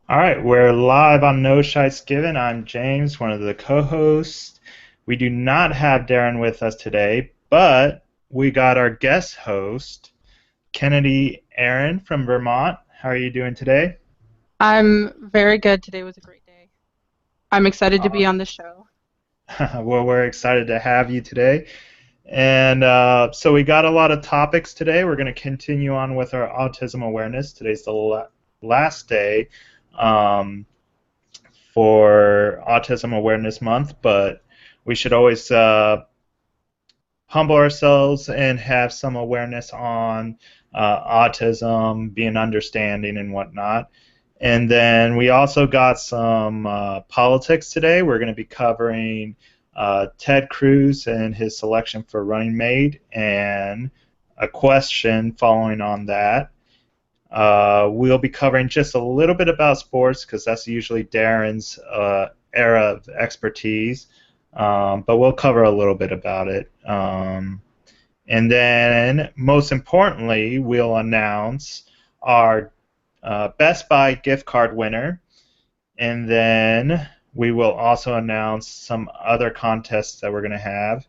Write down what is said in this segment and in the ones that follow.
All right, we're live on No Shites Given. I'm James, one of the co-hosts. We do not have Darren with us today, but we got our guest host, Kennedy Aaron from Vermont. How are you doing today? I'm very good. Today was a great day. I'm excited to be on Awesome. the show. Well, we're excited to have you today. And so we got a lot of topics today. We're going to continue on with our autism awareness. Today's the last day um, for Autism Awareness Month, but we should always humble ourselves and have some awareness on autism, being understanding and whatnot. And then we also got some politics today. We're going to be covering Ted Cruz and his selection for running mate and a question following on that. We'll be covering just a little bit about sports because that's usually Darren's area of expertise, but we'll cover a little bit about it. And then, most importantly, we'll announce our Best Buy gift card winner, and then we will also announce some other contests that we're going to have.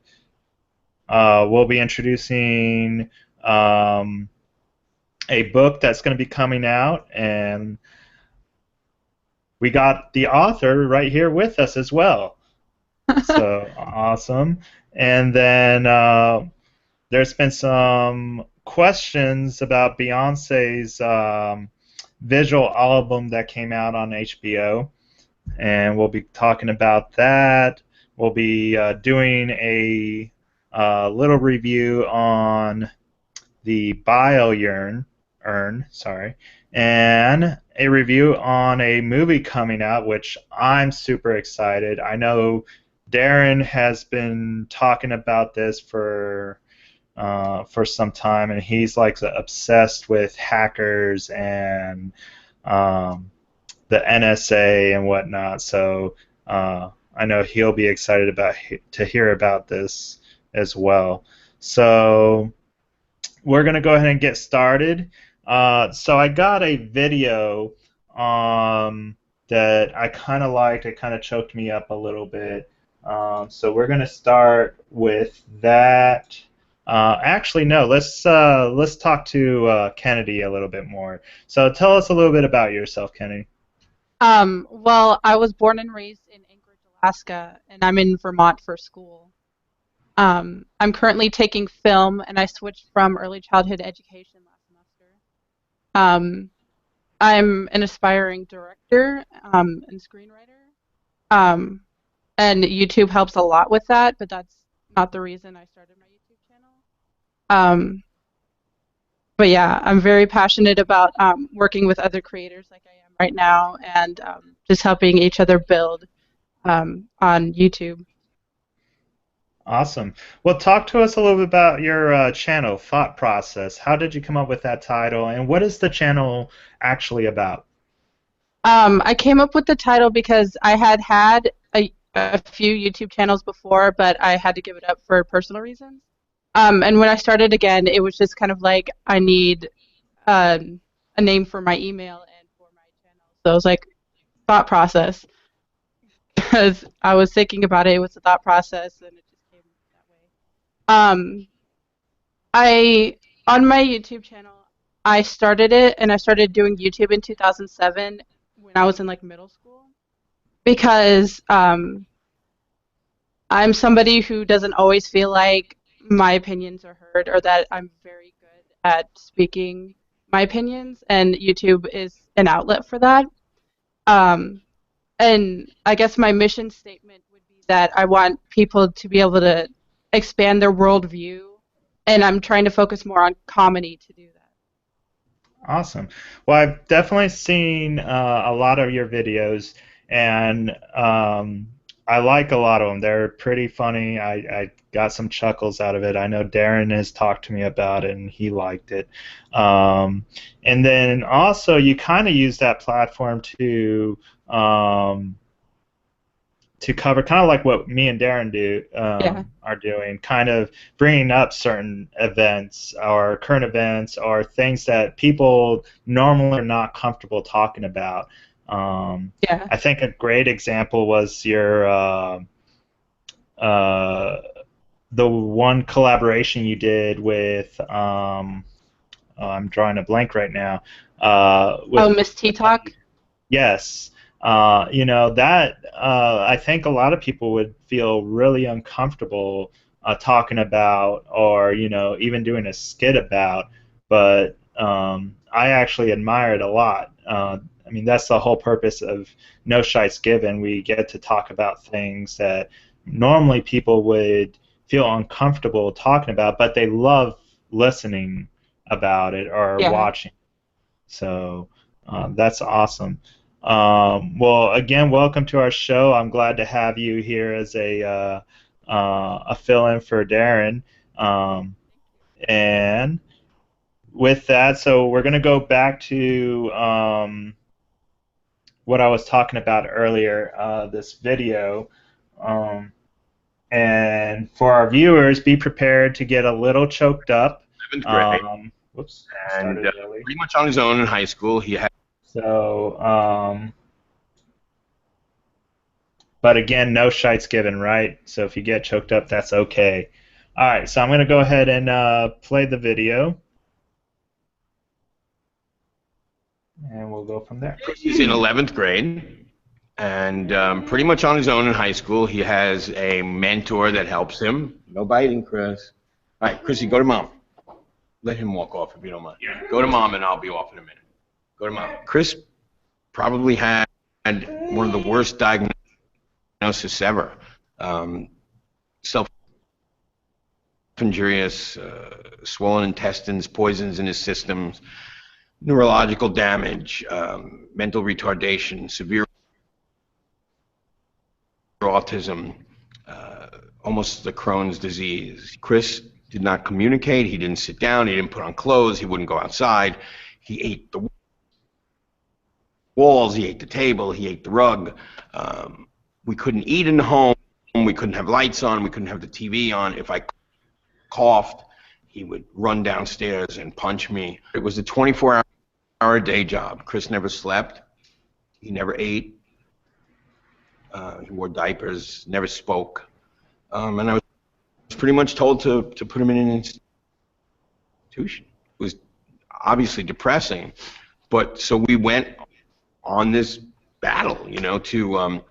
We'll be introducing a book that's going to be coming out, and we got the author right here with us as well. So awesome. And then there's been some questions about Beyonce's visual album that came out on HBO, and we'll be talking about that. We'll be doing a little review on the sorry, and a review on a movie coming out, which I'm super excited. I know Darren has been talking about this for some time, and he's like obsessed with hackers and the NSA and whatnot. So I know he'll be excited to hear about this as well. So we're going to go ahead and get started. So I got a video that I kind of liked. It kind of choked me up a little bit. So we're going to start with that. Actually, no. Let's talk to Kennedy a little bit more. So tell us a little bit about yourself, Kennedy. Well, I was born and raised in Anchorage, Alaska, and I'm in Vermont for school. I'm currently taking film, and I switched from early childhood education last semester. Um, I'm an aspiring director and screenwriter, um, and YouTube helps a lot with that, but that's not the reason I started my YouTube channel. Um, but yeah, I'm very passionate about working with other creators like I am right now and just helping each other build on YouTube. Awesome. Well, talk to us a little bit about your channel, thought process. How did you come up with that title, and what is the channel actually about? I came up with the title because I had a few YouTube channels before, but I had to give it up for personal reasons. And when I started again, it was just kind of like I need a name for my email and for my channel. So I was like, thought process. Because I was thinking about it, it was a thought process, and it just came that way. Um, I on my YouTube channel, I started it, and I started doing YouTube in 2007 when I was in like middle school because I'm somebody who doesn't always feel like my opinions are heard or that I'm very good at speaking my opinions, and YouTube is an outlet for that. Um, and I guess my mission statement would be that I want people to be able to expand their worldview, and I'm trying to focus more on comedy to do that. Awesome. Well, I've definitely seen a lot of your videos, and I like a lot of them. They're pretty funny. I got some chuckles out of it. I know Darren has talked to me about it, and he liked it. Um, and then also, you kind of use that platform um, to cover kind of like what me and Darren Yeah. are doing, kind of bringing up certain events or current events or things that people normally are not comfortable talking about. Yeah. I think a great example was your uh, the one collaboration you did with oh, I'm drawing a blank right now. Oh, With Miss T Talk. yes, that I think a lot of people would feel really uncomfortable talking about, or even doing a skit about. But I actually admire it a lot. I mean, that's the whole purpose of No Shites Given. We get to talk about things that normally people would feel uncomfortable talking about, but they love listening about it or Yeah. watching. So that's awesome. Well, again, welcome to our show. I'm glad to have you here as a fill-in for Darren. Um, and with that, so we're going to go back to what I was talking about earlier, this video. Um, and for our viewers, be prepared to get a little choked up. 7th grade, Whoops, I and started early. pretty much on his own in high school. He had So, but again, no shites given, right? So if you get choked up, that's okay. All right, so I'm going to go ahead and play the video, and we'll go from there. he's in 11th grade, and pretty much on his own in high school. He has a mentor that helps him. No biting, Chris. All right, Chrissy, go to mom. Let him walk off if you don't mind. Go to mom, and I'll be off in a minute. Go to mom. Chris probably had one of the worst diagnoses ever. Self-injurious, swollen intestines, poisons in his systems, neurological damage, mental retardation, severe autism, almost the Crohn's disease. Chris did not communicate. He didn't sit down. He didn't put on clothes. He wouldn't go outside. He ate the walls. He ate the table. He ate the rug. We couldn't eat in the home. We couldn't have lights on. We couldn't have the TV on. If I coughed, he would run downstairs and punch me. It was a 24-hour day job. Chris never slept. He never ate. He wore diapers, never spoke. And I was pretty much told to put him in an institution. It was obviously depressing, but so we went on this battle, to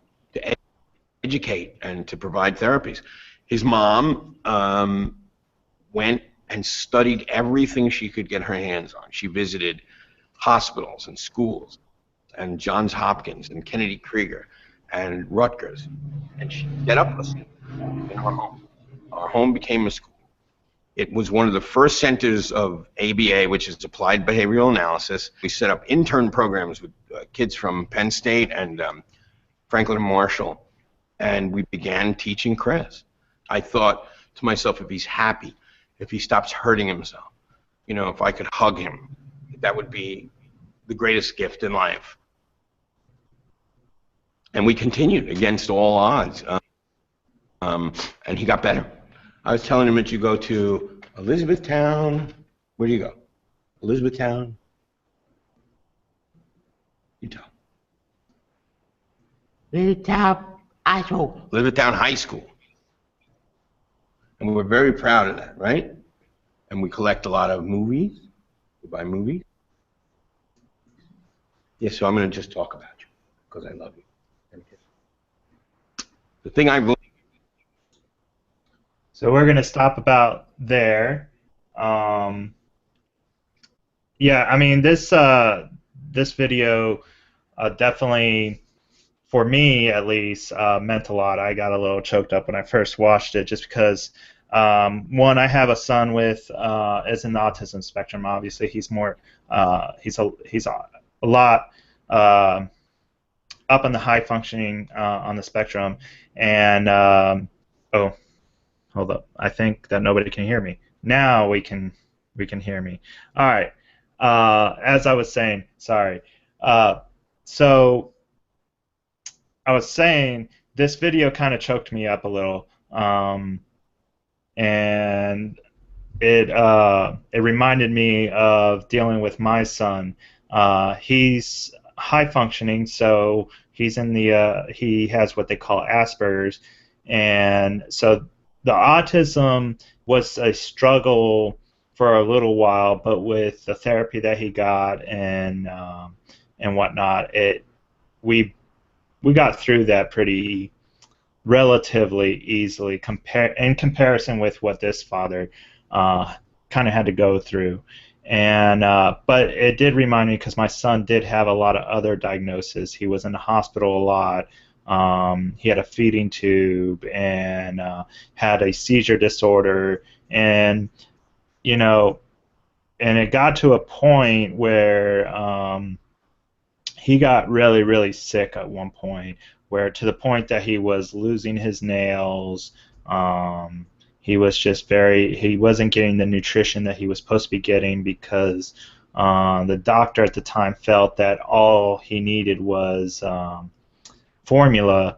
educate and to provide therapies. His mom went and studied everything she could get her hands on. She visited hospitals and schools and Johns Hopkins and Kennedy Krieger and Rutgers, and she set up a school in our home. Our home became a school. It was one of the first centers of ABA, which is Applied Behavioral Analysis. We set up intern programs with kids from Penn State and Franklin and Marshall, and we began teaching Chris. I thought to myself, if he's happy, if he stops hurting himself, if I could hug him, that would be the greatest gift in life. And we continued against all odds, and he got better. I was telling him that you go to Elizabethtown. Where do you go? Elizabethtown, Utah. Elizabethtown High School. Elizabethtown High School. And we're very proud of that, right? And we collect a lot of movies. We buy movies. Yeah, so I'm going to just talk about you because I love you. The thing I really So we're going to stop about there. Yeah, I mean this video definitely, for me at least, meant a lot. I got a little choked up when I first watched it, just because one, I have a son with is in the autism spectrum. Obviously, he's more he's a lot up on the high functioning on the spectrum, and oh, hold up, I think that nobody can hear me. Now we can hear me. All right. As I was saying, sorry. So I was saying this video kind of choked me up a little, and it reminded me of dealing with my son. He's high functioning, so he's in the he has what they call Asperger's, and so the autism was a struggle for a little while, but with the therapy that he got and whatnot, it we we got through that pretty relatively easily in comparison with what this father uh, kind of had to go through. And but it did remind me because my son did have a lot of other diagnoses. He was in the hospital a lot. He had a feeding tube and had a seizure disorder, and you know, and it got to a point where he got really, really sick at one point, where to the point that he was losing his nails. Um, he was just he wasn't getting the nutrition that he was supposed to be getting because the doctor at the time felt that all he needed was formula.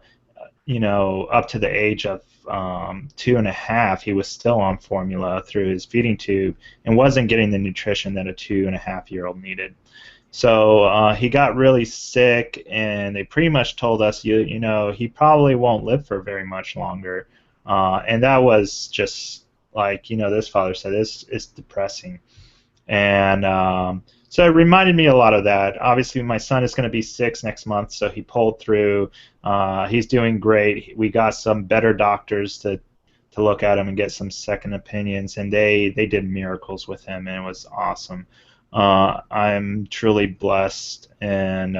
Up to the age of 2.5, he was still on formula through his feeding tube and wasn't getting the nutrition that a 2.5-year-old needed. So he got really sick, and they pretty much told us, he probably won't live for very much longer. And that was just like, this father said, it's depressing. And so it reminded me a lot of that. Obviously, my son is going to be 6 next month, so he pulled through. He's doing great. We got some better doctors to look at him and get some second opinions, and they did miracles with him, and it was awesome. I'm truly blessed, and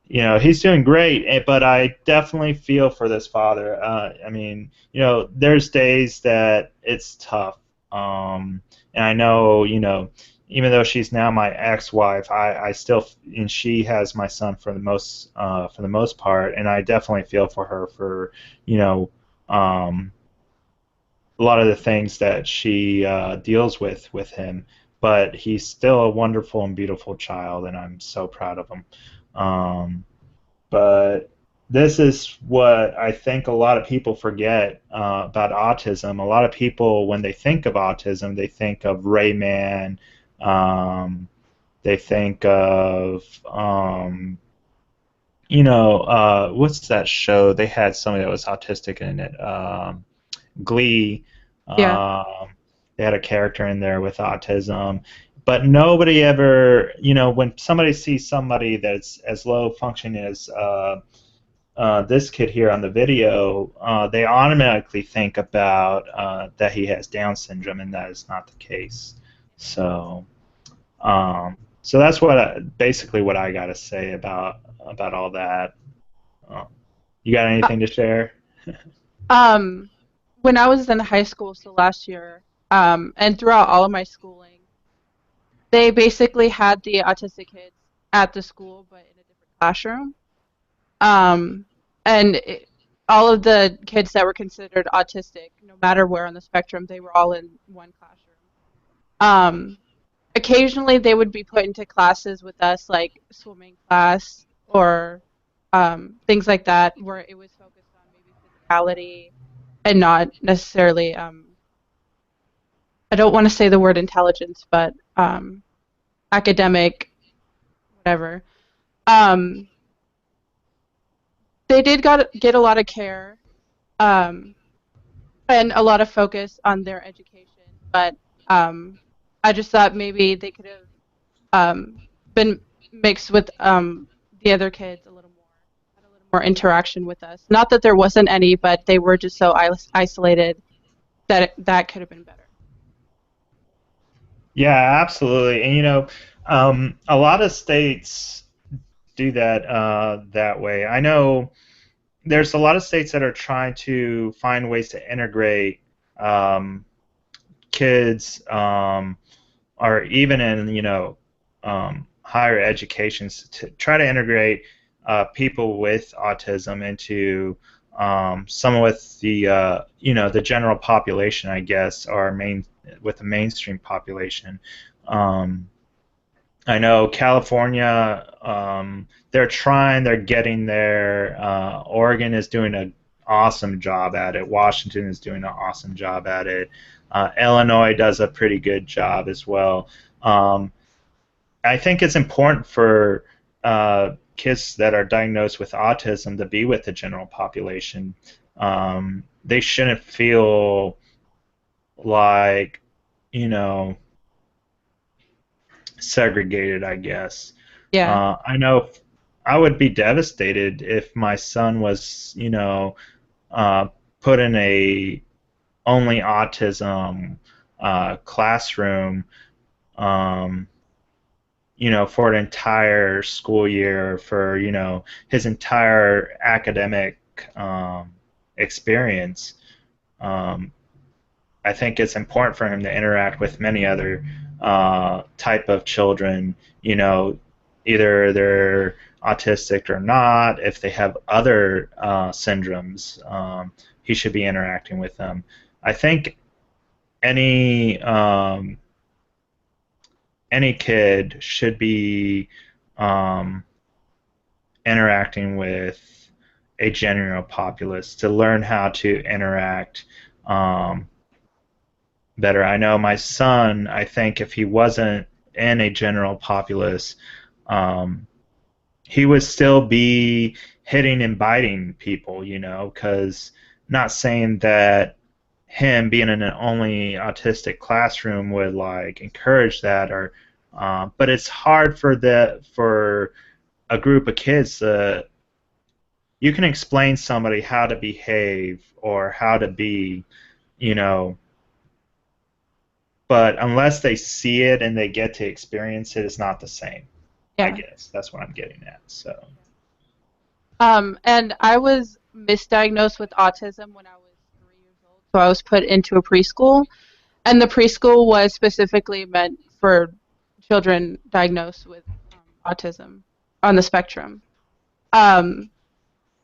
he's doing great. But I definitely feel for this father. I mean, there's days that it's tough, and I know, even though she's now my ex-wife, I still, and she has my son for the most part, and I definitely feel for her for, a lot of the things that she deals with him. But he's still a wonderful and beautiful child, and I'm so proud of him. But this is what I think a lot of people forget about autism. A lot of people, when they think of autism, they think of Rayman. They think of, what's that show? They had somebody that was autistic in it. Glee. Yeah. They had a character in there with autism, but nobody ever, when somebody sees somebody that's as low functioning as this kid here on the video, they automatically think about that he has Down syndrome, and that is not the case. So, so that's basically what I got to say about all that. You got Uh, anything to share? Um, when I was in high school, so last year, and throughout all of my schooling, they basically had the autistic kids at the school, but in a different classroom. Um, and all of the kids that were considered autistic, no matter where on the spectrum, they were all in one classroom. Um, Occasionally, they would be put into classes with us, like swimming class or things like that, where it was focused on maybe physicality and not necessarily, I don't want to say the word intelligence, but academic, whatever. Um, they did get a lot of care um, and a lot of focus on their education, but I just thought maybe they could have been mixed with the other kids a little more, had a little more interaction with us. Not that there wasn't any, but they were just so isolated that that could have been better. Yeah, absolutely. And a lot of states do that that way. I know there's a lot of states that are trying to find ways to integrate um, kids, or even in higher educations, to try to integrate people with autism into some with the the general population, I guess, or with the mainstream population. Um, I know California, they're getting there. Oregon is doing an awesome job at it. Washington is doing an awesome job at it. Illinois does a pretty good job as well. I think it's important for kids that are diagnosed with autism to be with the general population. They shouldn't feel like, you know, segregated, I guess. Yeah. I know I would be devastated if my son was, uh, put in a only autism classroom, um, for an entire school year, for, his entire academic experience. Um, I think it's important for him to interact with many other type of children, either they're autistic or not. If they have other syndromes, he should be interacting with them. I think any any kid should be um, interacting with a general populace to learn how to interact um, better. I know my son, I think if he wasn't in a general populace, um, he would still be hitting and biting people, because not saying that him being in an only autistic classroom would like encourage that, or but it's hard for a group of kids. You can explain somebody how to behave or how to be, you know, but unless they see it and they get to experience it, it's not the same. I Yeah. guess that's what I'm getting at. So And I was misdiagnosed with autism when I was 3 years old, so I was put into a preschool, and the preschool was specifically meant for children diagnosed with autism on the spectrum. Um,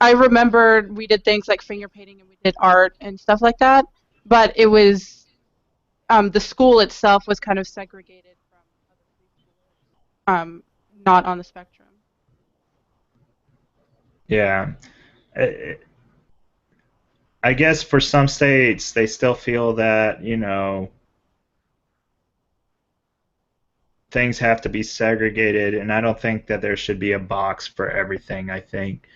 I remember we did things like finger painting and we did art and stuff like that, but it was the school itself was kind of segregated from other preschoolers, not on the spectrum. yeah, I I guess for some states they still feel that things have to be segregated, and I don't think that there should be a box for everything. I think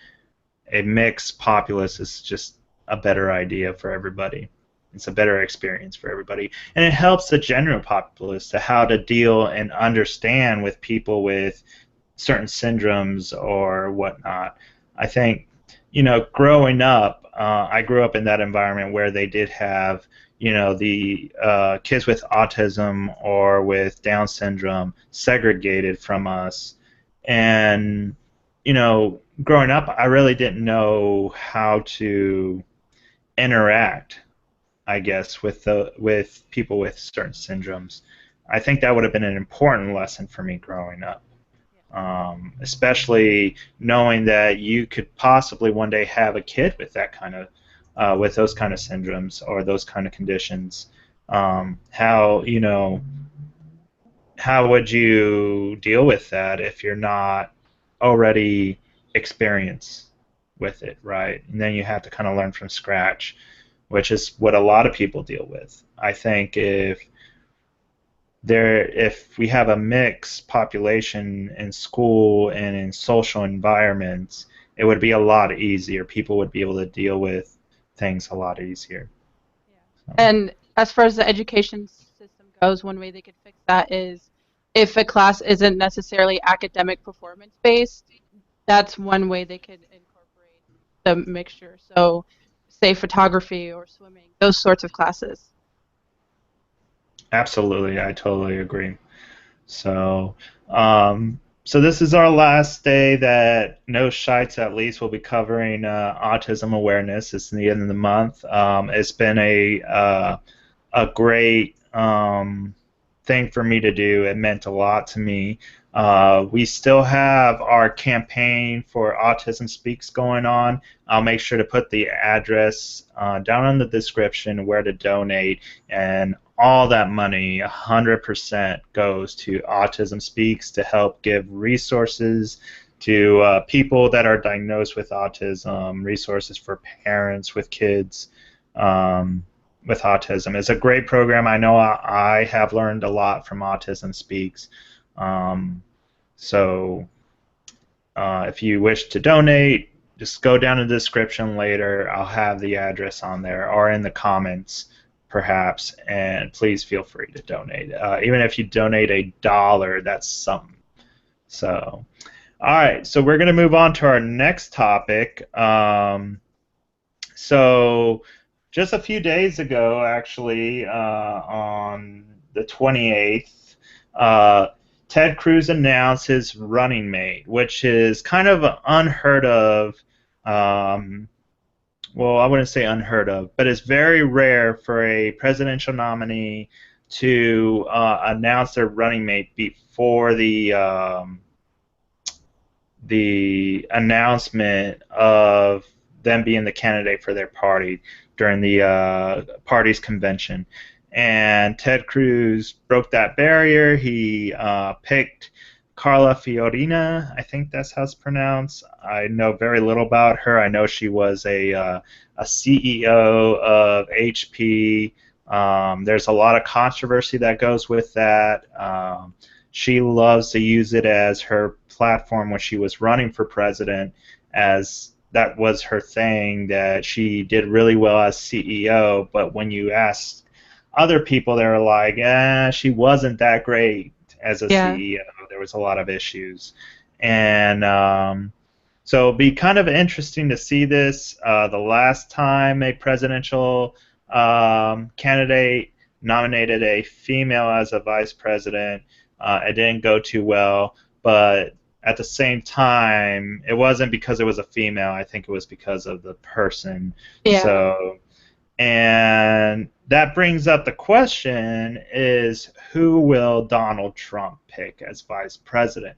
a mixed populace is just a better idea for everybody. It's a better experience for everybody, and it helps the general populace to how to deal and understand with people with certain syndromes or whatnot. I think, growing up, I grew up in that environment where they did have, the kids with autism or with Down syndrome segregated from us. And, growing up, I really didn't know how to interact, I guess, with people with certain syndromes. I think that would have been an important lesson for me growing up, especially knowing that you could possibly one day have a kid with that kind of with those kind of syndromes or those kind of conditions. How how would you deal with that if you're not already experienced with it, right? And then you have to kind of learn from scratch, which is what a lot of people deal with. I think if we have a mixed population in school and in social environments, it would be a lot easier. People would be able to deal with things a lot easier. So, And as far as the education system goes, one way they could fix that is if a class isn't necessarily academic performance based, that's one way they could incorporate the mixture. So, say photography or swimming, those sorts of classes. absolutely, I totally agree. So this is our last day that No Shites at least will be covering autism awareness. It's the end of the month. It's been a great thing for me to do. It meant a lot to me. We still have our campaign for Autism Speaks going on. I'll make sure to put the address down in the description where to donate, and all that money, 100%, goes to Autism Speaks to help give resources to people that are diagnosed with autism, resources for parents with kids. With autism. It's a great program. I know I have learned a lot from Autism Speaks. Um, so if you wish to donate, just go down in the description later. I'll have the address on there or in the comments, perhaps. And please feel free to donate. Even if you donate $1, that's something. So, all right. So we're going to move on to our next topic. So, just a few days ago, actually, on the 28th, Ted Cruz announced his running mate, which is kind of unheard of. Um, well, I wouldn't say unheard of, but it's very rare for a presidential nominee to announce their running mate before the announcement of them being the candidate for their party during the party's convention. And Ted Cruz broke that barrier. He picked Carla Fiorina. I think that's how it's pronounced. I know very little about her. I know she was a CEO of HP. There's a lot of controversy that goes with that. She loves to use it as her platform when she was running for president, as that was her thing, that she did really well as CEO, but when you ask other people, they were like, she wasn't that great as a Yeah. CEO. There was a lot of issues. And so it'll be kind of interesting to see this. The last time a presidential candidate nominated a female as a vice president, it didn't go too well, but at the same time, it wasn't because it was a female. I think it was because of the person. Yeah. So, and that brings up the question is who will Donald Trump pick as vice president?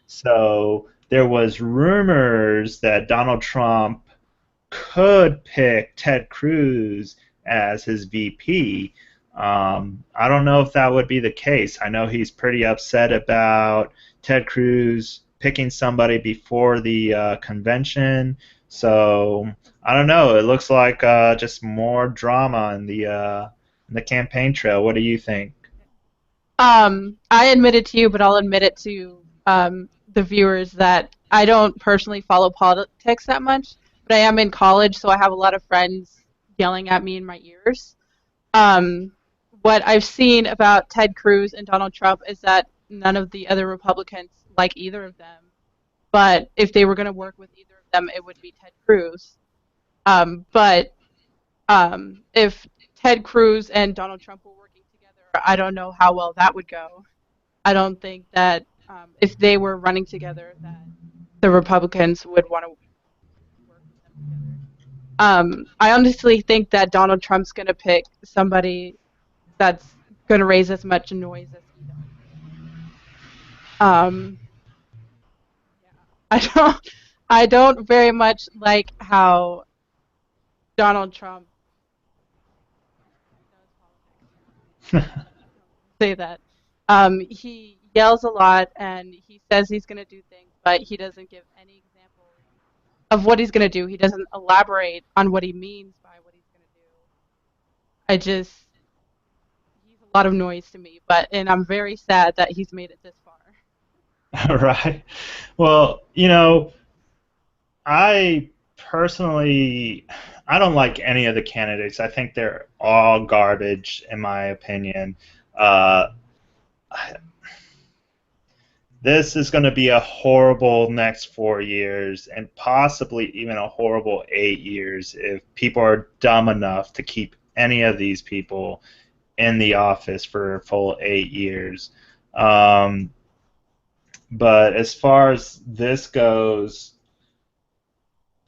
So there was rumors that Donald Trump could pick Ted Cruz as his VP. I don't know if that would be the case. I know he's pretty upset about Ted Cruz picking somebody before the convention. So I don't know. It looks like just more drama in the campaign trail. What do you think? I admit it to you, but I'll admit it to the viewers that I don't personally follow politics that much, but I am in college, so I have a lot of friends yelling at me in my ears. Um, what I've seen about Ted Cruz and Donald Trump is that none of the other Republicans like either of them, but if they were going to work with either of them, it would be Ted Cruz. But if Ted Cruz and Donald Trump were working together, I don't know how well that would go. I don't think that if they were running together, that the Republicans would want to work with them together. I honestly think that Donald Trump's going to pick somebody that's going to raise as much noise as he does. Um, yeah, I don't very much like how Donald Trump does politics. Say that. He yells a lot and he says he's going to do things, but he doesn't give any examples of what he's going to do. He doesn't elaborate on what he means by what he's going to do. I just, he's a lot of noise to me, and I'm very sad that he's made it this far. Right. Well, you know, I personally, I don't like any of the candidates. I think they're all garbage, in my opinion. Uh, this is going to be a horrible next 4 years, and possibly even a horrible 8 years if people are dumb enough to keep any of these people in the office for a full 8 years. Um, but as far as this goes,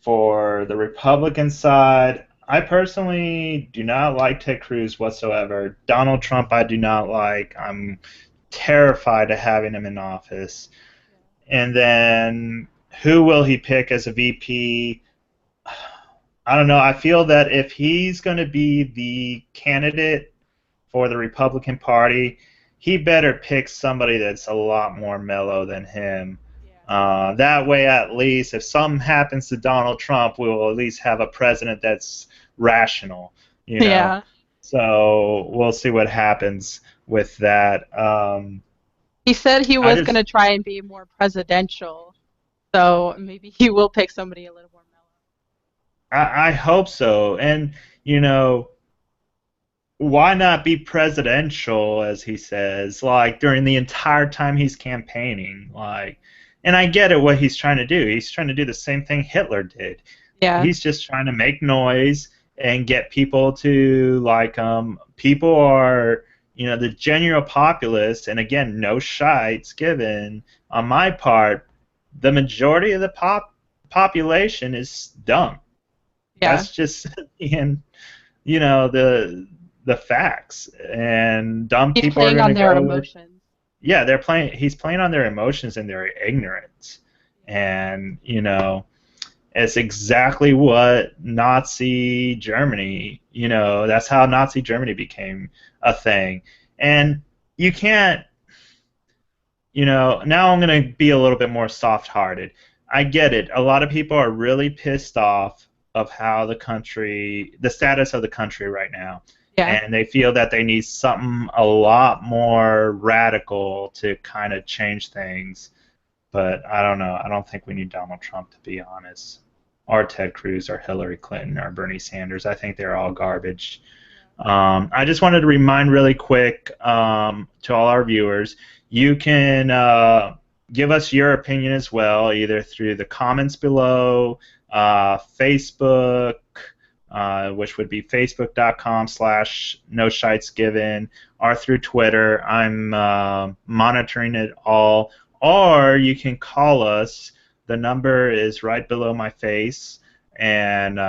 for the Republican side, I personally do not like Ted Cruz whatsoever. Donald Trump, I do not like. I'm terrified of having him in office. And then who will he pick as a VP? I don't know. I feel that if he's going to be the candidate for the Republican Party, he better pick somebody that's a lot more mellow than him. Yeah. That way, at least, if something happens to Donald Trump, we will at least have a president that's rational, you know. Yeah. So we'll see what happens with that. He said he I was going just, to try and be more presidential, So maybe he will pick somebody a little more I hope so. And, you know, why not be presidential, as he says, like during the entire time he's campaigning? Like, and I get it what he's trying to do. He's trying to do the same thing Hitler did. mellow. He's just trying to make noise and get people to like him. People are, you know, the general populace, and again, no shites given on my part. The majority of the population is dumb. Yeah. That's just being, you know, the facts. And dumb He's people are playing going on to their go with, emotions. yeah, they're playing. He's playing on their emotions and their ignorance. And you know, it's exactly what Nazi Germany. You know, that's how Nazi Germany became a thing. And you can't, you know, now I'm going to be a little bit more soft-hearted. I get it. A lot of people are really pissed off of how the country, the status of the country right now, Yeah. and they feel that they need something a lot more radical to kind of change things. But I don't know. I don't think we need Donald Trump, to be honest, or Ted Cruz, or Hillary Clinton, or Bernie Sanders. I think they're all garbage. I just wanted to remind really quick to all our viewers, you can give us your opinion as well, either through the comments below, Facebook, which would be facebook.com/no-shitesgiven, or through Twitter. I'm monitoring it all. Or you can call us. The number is right below my face, and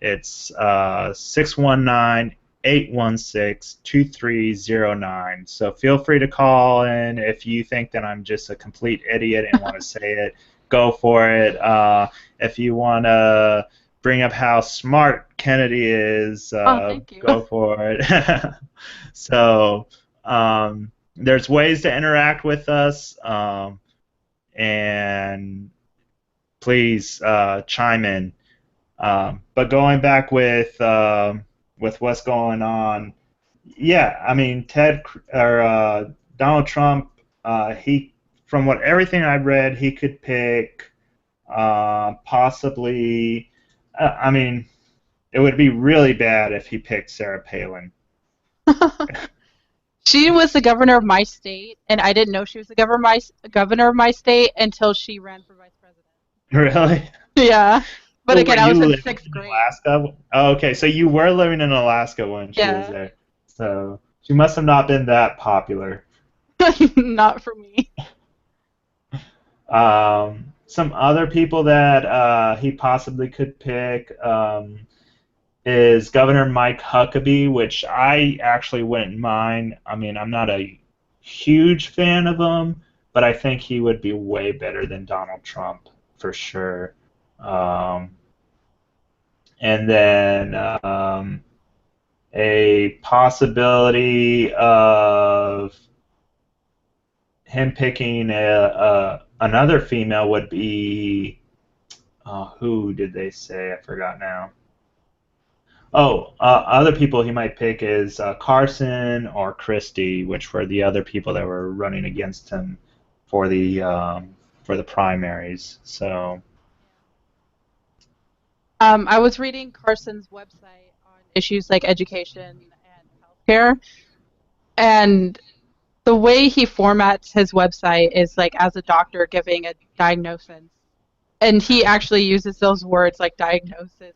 it's 619 816-2309. So feel free to call in if you think that I'm just a complete idiot and want to say it. Go for it. If you want to bring up how smart Kennedy is, Oh, thank you. go for it. So there's ways to interact with us, and please chime in. But going back with what's going on, yeah, I mean Donald Trump, he from what everything I've read, he could pick possibly. I mean, it would be really bad if he picked Sarah Palin. She was the governor of my state, and I didn't know she was the governor of my state until she ran for vice president. Really? Yeah. But So were again, I you was in living sixth in grade. Alaska? Oh, okay, so you were living in Alaska when she was Yeah. there. So she must have not been that popular. Not for me. Some other people that he possibly could pick is Governor Mike Huckabee, which I actually wouldn't mind. I mean, I'm not a huge fan of him, but I think he would be way better than Donald Trump for sure. Um, and then a possibility of him picking another female would be who did they say? I forgot now. Oh, other people he might pick is Carson or Christie, which were the other people that were running against him for the primaries. So I was reading Carson's website on issues like education and healthcare, and the way he formats his website is like as a doctor giving a diagnosis. And he actually uses those words like diagnosis and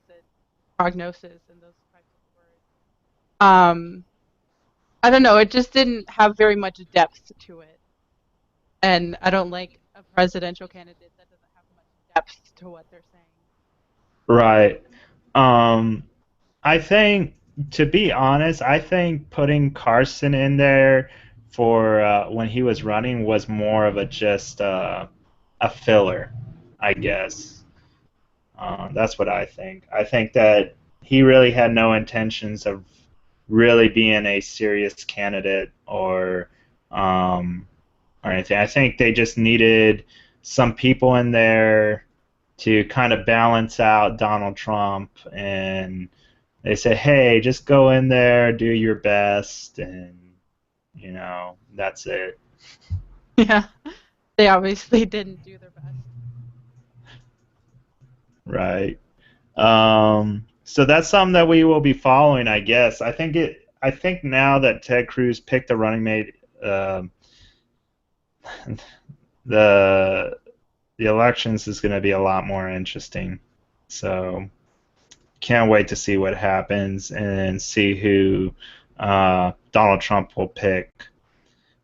prognosis and those types of words. I don't know, it just didn't have very much depth to it. And I don't like a presidential candidate that doesn't have much depth to what they're saying. right. Um, I think, to be honest, I think putting Carson in there for when he was running was more of a just a filler, I guess. That's what I think. I think that he really had no intentions of really being a serious candidate um, or anything. I think they just needed some people in there to kind of balance out Donald Trump, and they said, "Hey, just go in there, do your best, and that's it." Yeah, they obviously didn't do their best. Right. So that's something that we will be following, I guess. I think now that Ted Cruz picked a running mate, uh, the the elections is going to be a lot more interesting. So can't wait to see what happens and see who Donald Trump will pick.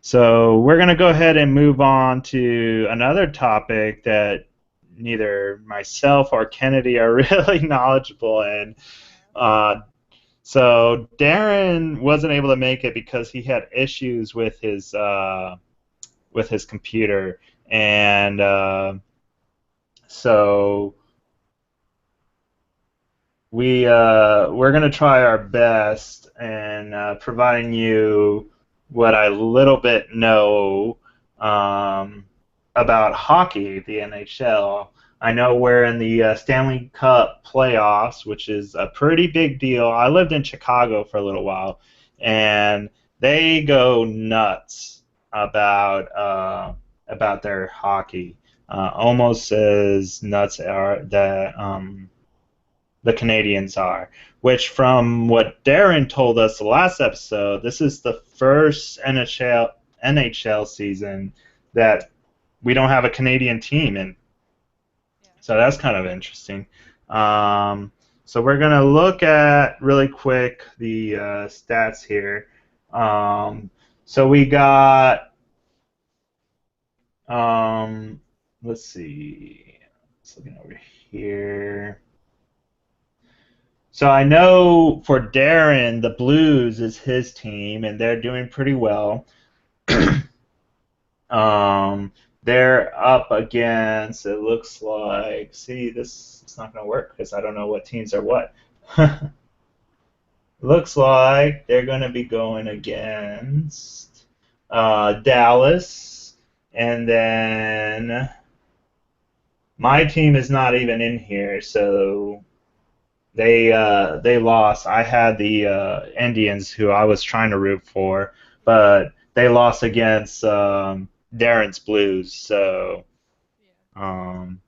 So we're going to go ahead and move on to another topic that neither myself or Kennedy are really knowledgeable in. Uh, so Darren wasn't able to make it because he had issues with his computer, and so we're gonna try our best and providing you what I little bit know um, about hockey, the NHL. I know we're in the Stanley Cup playoffs, which is a pretty big deal. I lived in Chicago for a little while, and they go nuts about their hockey, almost as nuts are that. The Canadians are. Which, from what Darren told us the last episode, this is the first NHL season that we don't have a Canadian team, and so that's kind of interesting. Um, so we're gonna look at really quick the stats here. Um, so we got let's see. Just looking over here. So I know for Darren, the Blues is his team, and they're doing pretty well. Um, they're up against, it looks like, see, this is not going to work because I don't know what teams are what. Looks like they're going to be going against Dallas, and then my team is not even in here, so they lost. I had the Indians who I was trying to root for, but they lost against Darren's Blues. So um,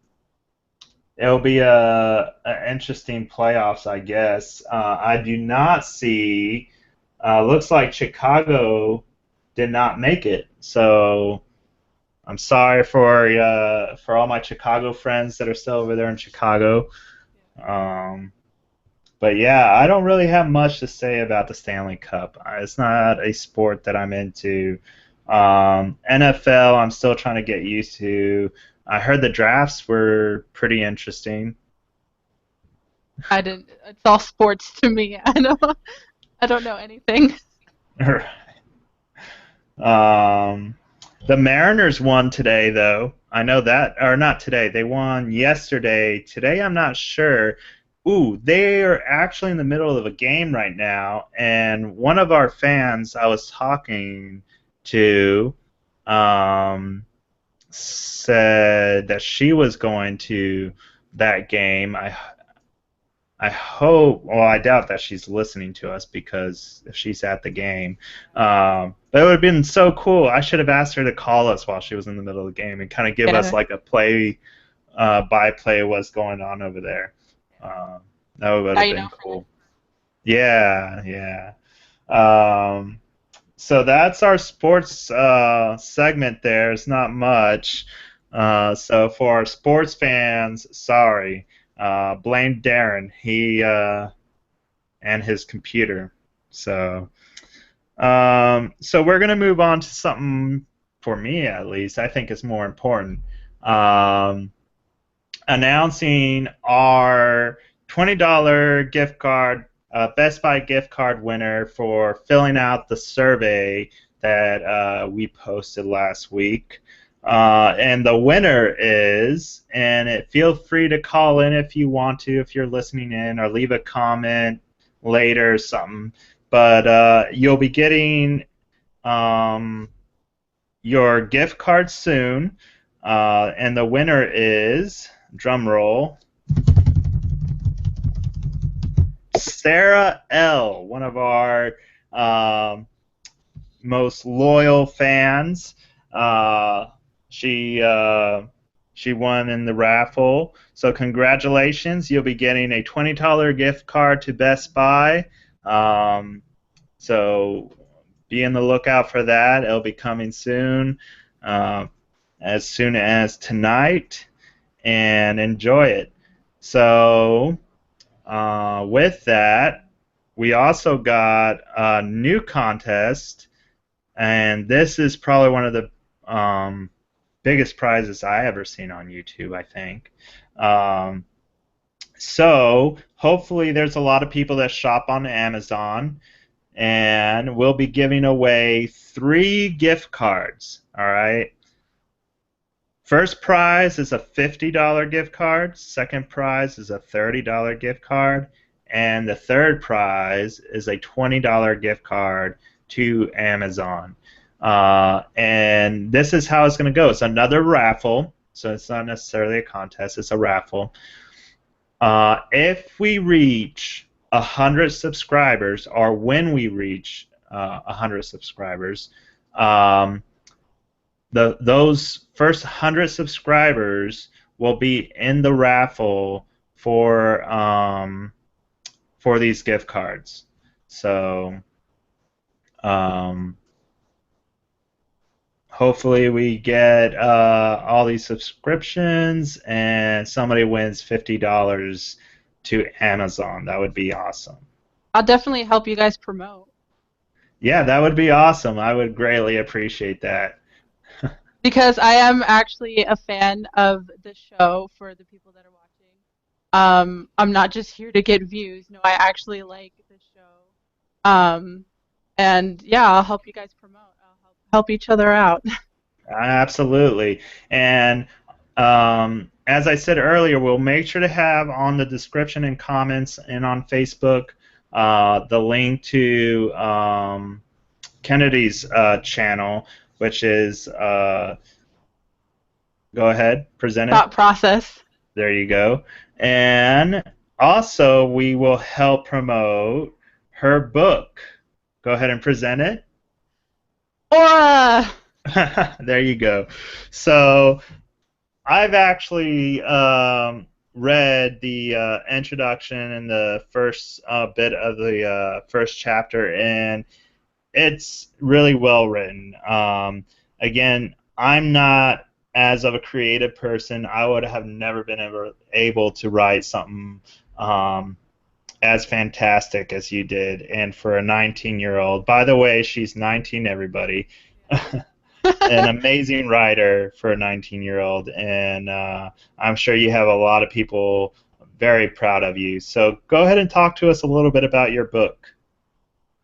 it'll be a interesting playoffs, I guess. I do not see. Looks like Chicago did not make it. So I'm sorry for all my Chicago friends that are still over there in Chicago. Um, But yeah, I don't really have much to say about the Stanley Cup. It's not a sport that I'm into. NFL, I'm still trying to get used to. I heard the drafts were pretty interesting. I didn't. It's all sports to me. I don't know anything. um, the Mariners won today, though. I know that, or not today. They won yesterday. Today, I'm not sure. Ooh, they are actually in the middle of a game right now, and one of our fans I was talking to um, said that she was going to that game. I hope. Well, I doubt that she's listening to us because if she's at the game, but it would have been so cool. I should have asked her to call us while she was in the middle of the game and kind of give us Yeah, like a play by play what's going on over there. Um, that would now have you know been for cool. Yeah, yeah. Um, so that's our sports segment there. It's not much. So for our sports fans, sorry. Blame Darren. He and his computer. So so we're gonna move on to something for me at least. I think is more important. Um, announcing our $20 gift card, Best Buy gift card winner for filling out the survey that we posted last week. And the winner is, and feel free to call in if you want to, if you're listening in, or leave a comment later or something. But you'll be getting um, your gift card soon. And the winner is, drum roll, Sarah L., one of our um, most loyal fans. She She won in the raffle. So congratulations. You'll be getting a $20 gift card to Best Buy. Um, so be on the lookout for that. It'll be coming uh, soon as tonight, and enjoy it. So with that, we also got a new contest, and this is probably one of the biggest prizes I ever seen on YouTube, I think. Um, so hopefully there's a lot of people that shop on Amazon, and we'll be giving away 3 gift cards. All right. First prize is a $50 gift card. Second prize is a $30 gift card. And the third prize is a $20 gift card to Amazon. And this is how it's going to go. It's another raffle, so it's not necessarily a contest. It's a raffle. If we reach 100 subscribers, or when we reach 100 subscribers, those first 100 subscribers will be in the raffle for these gift cards. So hopefully we get all these subscriptions and somebody wins $50 to Amazon. That would be awesome. I'll definitely help you guys promote. Yeah, that would be awesome. I would greatly appreciate that. Because I am actually a fan of the show for the people that are watching. I'm not just here to get views. No, I actually like the show. And yeah, I'll help you guys promote. I'll help each other out. Absolutely. And as I said earlier, we'll make sure to have on the description and comments and on Facebook the link to Kennedy's channel, which is, go ahead, present it. Thought process. There you go. And also, we will help promote her book. Go ahead and present it. Aura! There you go. So I've actually read the introduction and the first bit of the first chapter, and it's really well written. Again, I'm not as of a creative person. I would have never been able to write something as fantastic as you did. And for a 19-year-old, by the way, she's 19, everybody. An amazing writer for a 19-year-old, and I'm sure you have a lot of people very proud of you. So go ahead and talk to us a little bit about your book.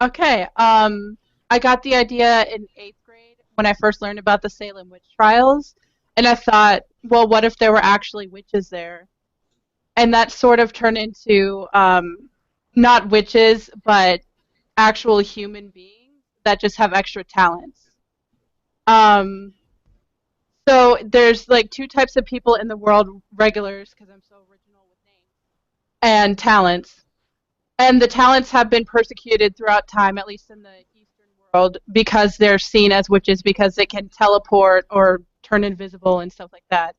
Okay. I got the idea in 8th grade when I first learned about the Salem witch trials, and I thought, well, what if there were actually witches there? And that sort of turned into not witches, but actual human beings that just have extra talents. So there's like 2 types of people in the world: regulars, because I'm so original with names, and talents. And the talents have been persecuted throughout time, at least in the Eastern world, because they're seen as witches because they can teleport or turn invisible and stuff like that.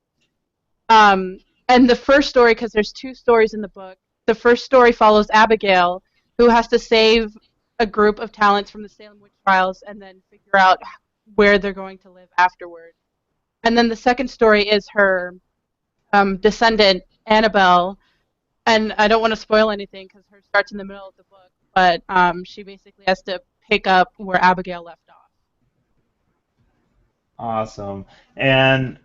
And the first story, because there's 2 stories in the book, the first story follows Abigail, who has to save a group of talents from the Salem witch trials and then figure out where they're going to live afterward. And then the second story is her descendant, Annabelle, and I don't want to spoil anything because hers starts in the middle of the book, but she basically has to pick up where Abigail left off. Awesome. And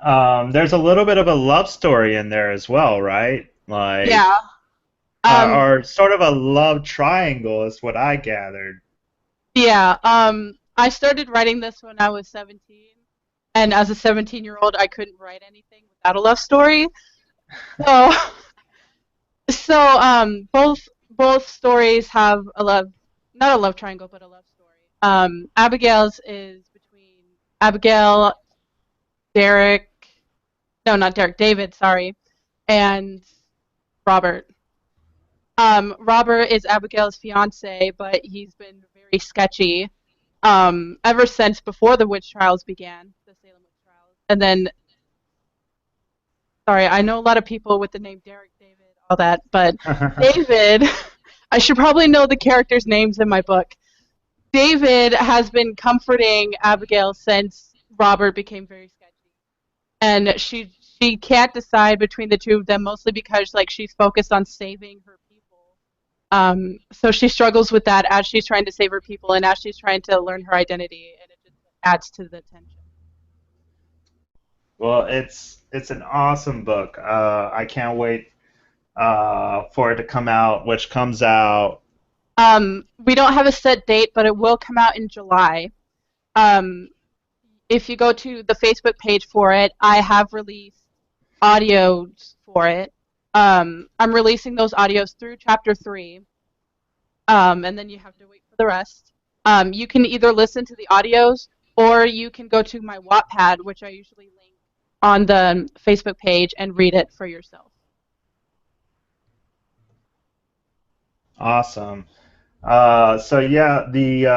there's a little bit of a love story in there as well, right? Like, Yeah. or sort of a love triangle is what I gathered. Yeah. I started writing this when I was 17, and as a 17-year-old, I couldn't write anything without a love story. So, both stories have a love, not a love triangle, but a love story. Abigail's is between Abigail, Derek, no, not Derek, David, sorry, and Robert. Robert is Abigail's fiance, but he's been very sketchy ever since before the witch trials began, the Salem witch trials. And then Sorry, I know a lot of people with the name Derek, David, all that, but David, I should probably know the characters' names in my book. David has been comforting Abigail since Robert became very sketchy, and she can't decide between the two of them, mostly because like she's focused on saving her people. So she struggles with that as she's trying to save her people and as she's trying to learn her identity, and it just adds to the tension. Well, it's an awesome book. I can't wait for it to come out, which comes out. We don't have a set date, but it will come out in July. Um, if you go to the Facebook page for it, I have released audios for it. I'm releasing those audios through chapter 3, and then you have to wait for the rest. You can either listen to the audios or you can go to my Wattpad, which I usually link on the Facebook page, and read it for yourself. Awesome. So yeah, the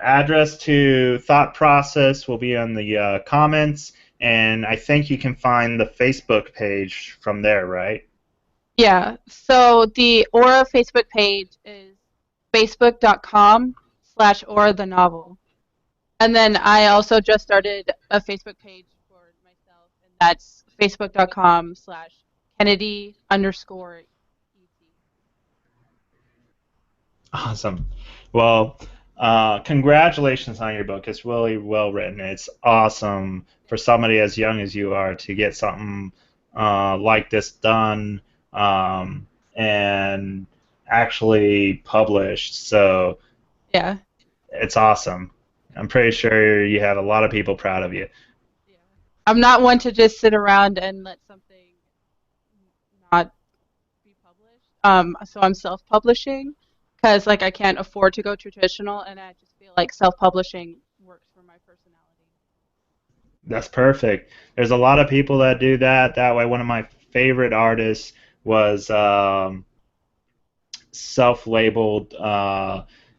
address to Thought Process will be on the comments, and I think you can find the Facebook page from there, right? Yeah, so the Aura Facebook page is facebook.com/Aura the novel. And then I also just started a Facebook page for myself, and that's facebook.com/Kennedy_ET. Awesome. Well, congratulations on your book. It's really well written. It's awesome for somebody as young as you are to get something like this done and actually published. So Yeah, it's awesome. I'm pretty sure you have a lot of people proud of you. yeah. I'm not one to just sit around and let something not be published. So I'm self-publishing because like I can't afford to go traditional, and I just feel like self-publishing works for my personality. That's perfect. There's a lot of people that do that. That way, one of my favorite artists was self-labeled,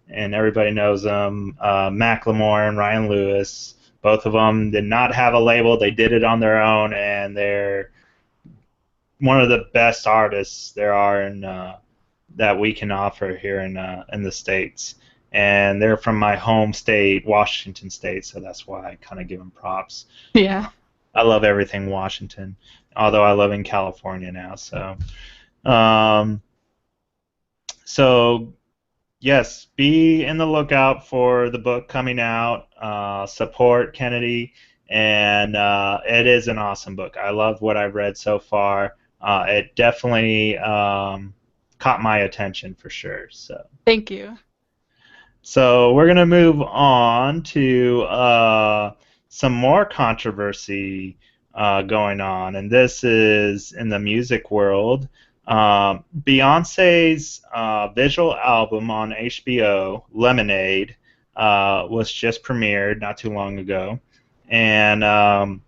and everybody knows them. Macklemore and Ryan Lewis. Both of them did not have a label. They did it on their own, and they're one of the best artists there are in that we can offer here in the states. And they're from my home state, Washington State, so that's why I kind of give them props. Yeah. I love everything Washington, although I live in California now. Um, so yes, be in the lookout for the book coming out. Support Kennedy, and it is an awesome book. I love what I've read so far. It definitely caught my attention for sure. Thank you. So we're gonna move on to some more controversy going on, and this is in the music world. Beyonce's visual album on HBO, Lemonade, was just premiered not too long ago, and a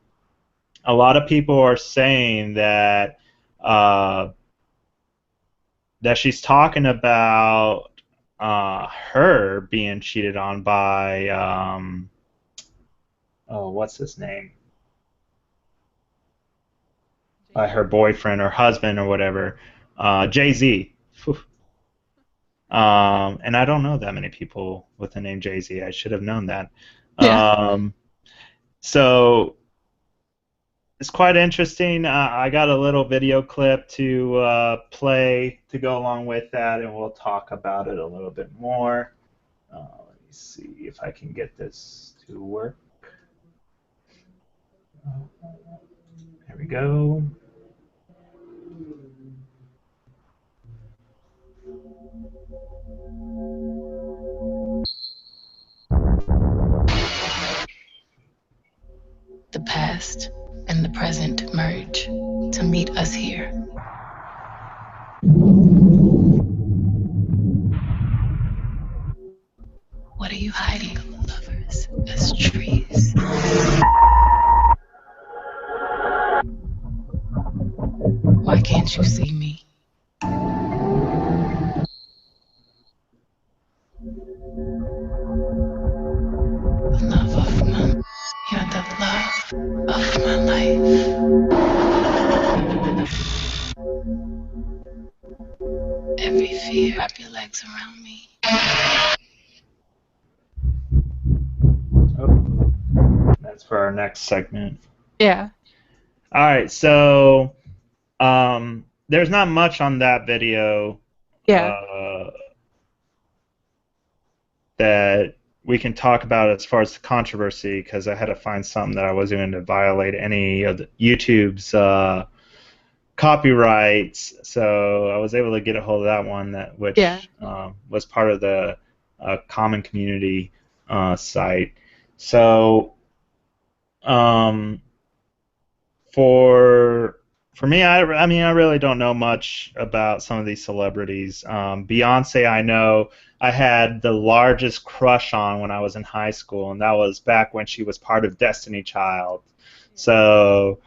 lot of people are saying that that she's talking about her being cheated on by oh, what's his name? By her boyfriend or husband or whatever, Jay-Z. And I don't know that many people with the name Jay-Z. I should have known that. Yeah. So it's quite interesting. I got a little video clip to play to go along with that, and we'll talk about it a little bit more. Let me see if I can get this to work. There we go. The past and the present merge to meet us here. What are you hiding, lovers, as trees? Why can't you see me? Love of my, you're the love of my life. every fear. Wrap your legs around me. Oh, that's for our next segment. Yeah. All right, so there's not much on that video Yeah. uh, that we can talk about as far as the controversy because I had to find something that I wasn't going to violate any of YouTube's copyrights. So I was able to get a hold of that one that Yeah. which was part of the common community site. So um, for for me, I mean, I really don't know much about some of these celebrities. Beyonce, I know I had the largest crush on when I was in high school, and that was back when she was part of Destiny Child. So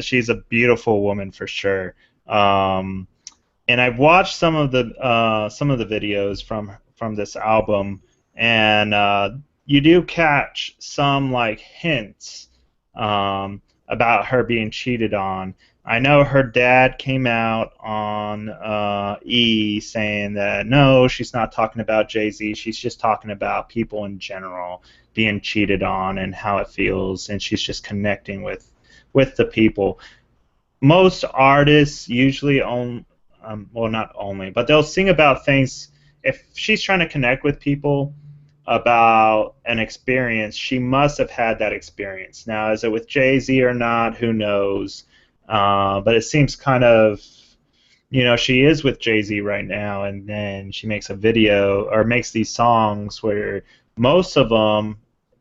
she's a beautiful woman for sure. Um, and I've watched some of the videos from this album, and you do catch some like hints about her being cheated on. I know her dad came out on E saying that no, she's not talking about Jay-Z. She's just talking about people in general being cheated on and how it feels, and she's just connecting with the people. Most artists usually own well, not only, but they'll sing about things. If she's trying to connect with people about an experience, she must have had that experience. Now, is it with Jay-Z or not? Who knows? But it seems kind of, she is with Jay-Z right now, and then she makes a video or makes these songs where most of them,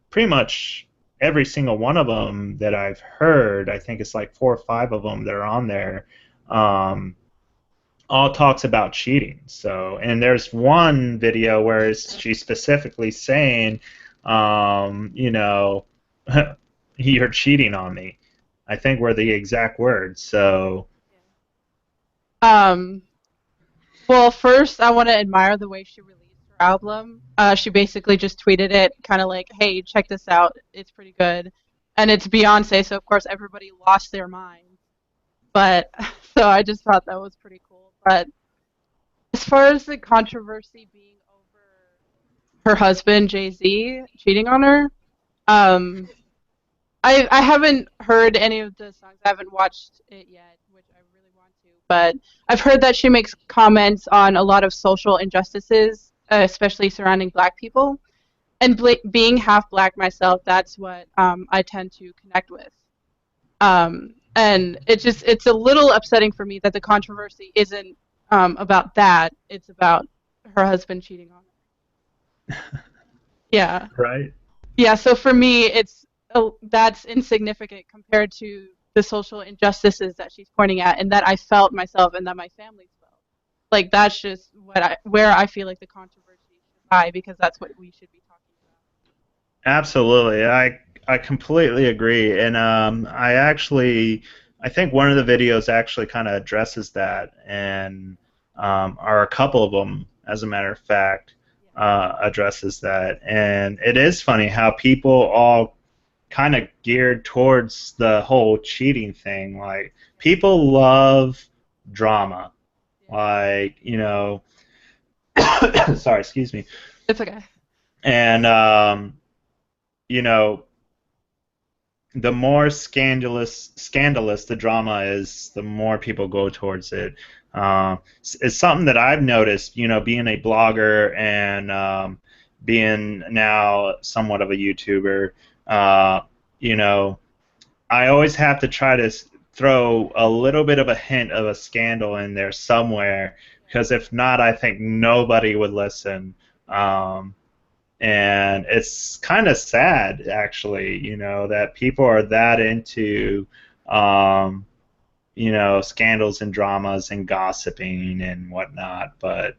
pretty much every single one of them that I've heard, I think it's like 4 or 5 of them that are on there, um, all talks about cheating. So, and there's one video where she's specifically saying, you know, you're cheating on me. I think were the exact words. So, Um, well, first, I want to admire the way she released her album. She basically just tweeted it, kind of like, "Hey, check this out. It's pretty good." And it's Beyonce, so of course everybody lost their mind. But so I just thought that was pretty cool. But as far as the controversy being over her husband, Jay-Z, cheating on her, um, I haven't heard any of the songs. I haven't watched it yet, which I really want to. But I've heard that she makes comments on a lot of social injustices, especially surrounding Black people. And being half Black myself, that's what I tend to connect with. And it's a little upsetting for me that the controversy isn't about that. It's about her husband cheating on her. Yeah. right? Yeah, so for me, that's insignificant compared to the social injustices that she's pointing at, and that I felt myself, and that my family felt. Like that's just where I feel like the controversy should lie, because that's what we should be talking Absolutely. I completely agree. And I think one of the videos actually kind of addresses that, and or a couple of them, as a matter of fact, addresses that. And it is funny how people all kind of geared towards the whole cheating thing. Like people love drama. Like, sorry, excuse me. about. It's okay. And you know, the more scandalous the drama is, the more people go towards it. It's something that I've noticed, being a blogger and being now somewhat of a YouTuber. Uh, you know, I always have to try to throw a little bit of a hint of a scandal in there somewhere, because if not, I think nobody would listen. Um, and it's kind of sad, actually, that people are that into, um, scandals and dramas and gossiping and whatnot. But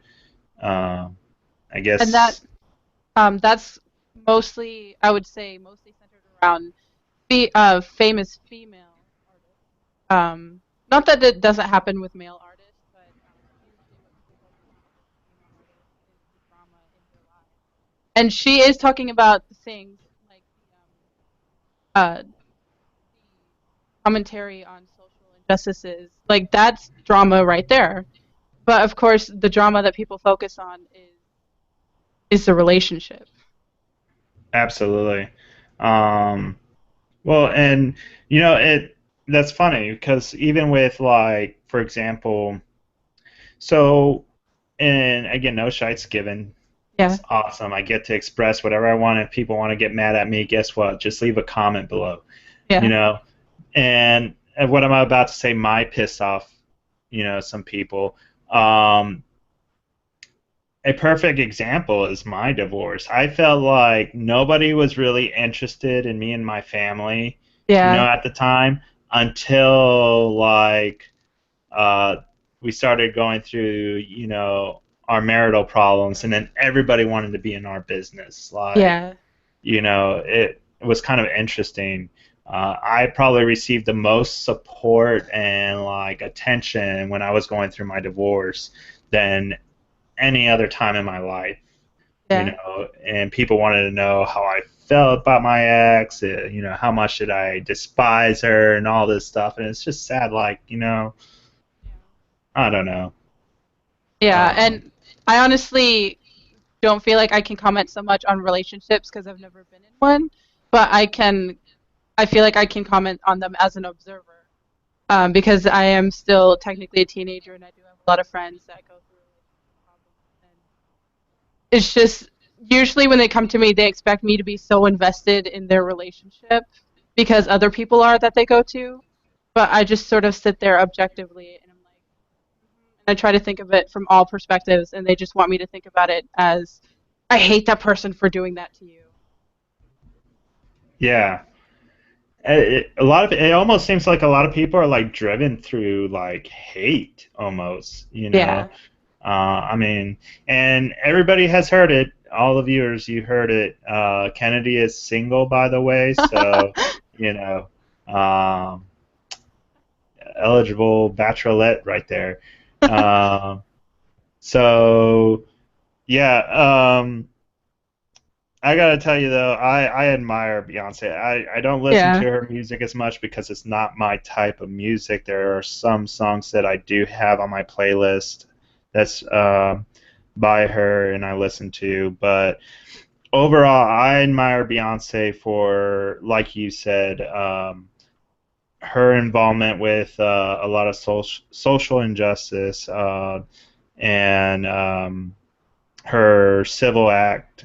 I And guess, that's mostly, I would say, mostly centered around famous female artists. Not that it doesn't happen with male artists, but usually what people focus on with female artists is the drama in their lives. And she is talking about things like the commentary on social injustices. Like that's drama right there. But of course, the drama that people focus on is the relationship. Absolutely. Um, well, and you know, it that's funny because even with like, for example, so and again, no shites given. Yeah, It's awesome. I get to express whatever I want. If people want to get mad at me, guess what? Just leave a comment below. You yeah, know, and what I'm about to say might piss off, some people. Um, a perfect example is my divorce. I felt like nobody was really interested in me and my family, yeah, at the time until like uh, we started going through, our marital problems, and then everybody wanted to be in our business. Like, yeah, it was kind of interesting. I probably received the most support and like attention when I was going through my divorce than any other time in my life. yeah. And people wanted to know how I felt about my ex, how much did I despise her and all this stuff. And it's just sad, like, I don't know. Yeah, Um, and I honestly don't feel like I can comment so much on relationships because I've never been in one, but I feel like I can comment on them as an observer, because I am still technically a teenager and I do have a lot of friends that go through relationship problems. And it's just usually when they come to me, they expect me to be so invested in their relationship because other people are that they go to, but I just sort of sit there objectively and I'm like, and I try to think of it from all perspectives, and they just want me to think about it as, I hate that person for doing that to you. yeah. A lot of it almost seems like a lot of people are like driven through like hate almost. Yeah. I mean, and everybody has heard it. All the viewers, you heard it. Kennedy is single, by the way, so you know, um, eligible bachelorette right there. Um, so yeah, I gotta tell you though, I admire Beyonce. I don't listen to Yeah. her music as much because it's not my type of music. There are some songs that I do have on my playlist that's by her and I listen to, but overall, I admire Beyonce for, like you said, her involvement with a lot of social injustice and her civil act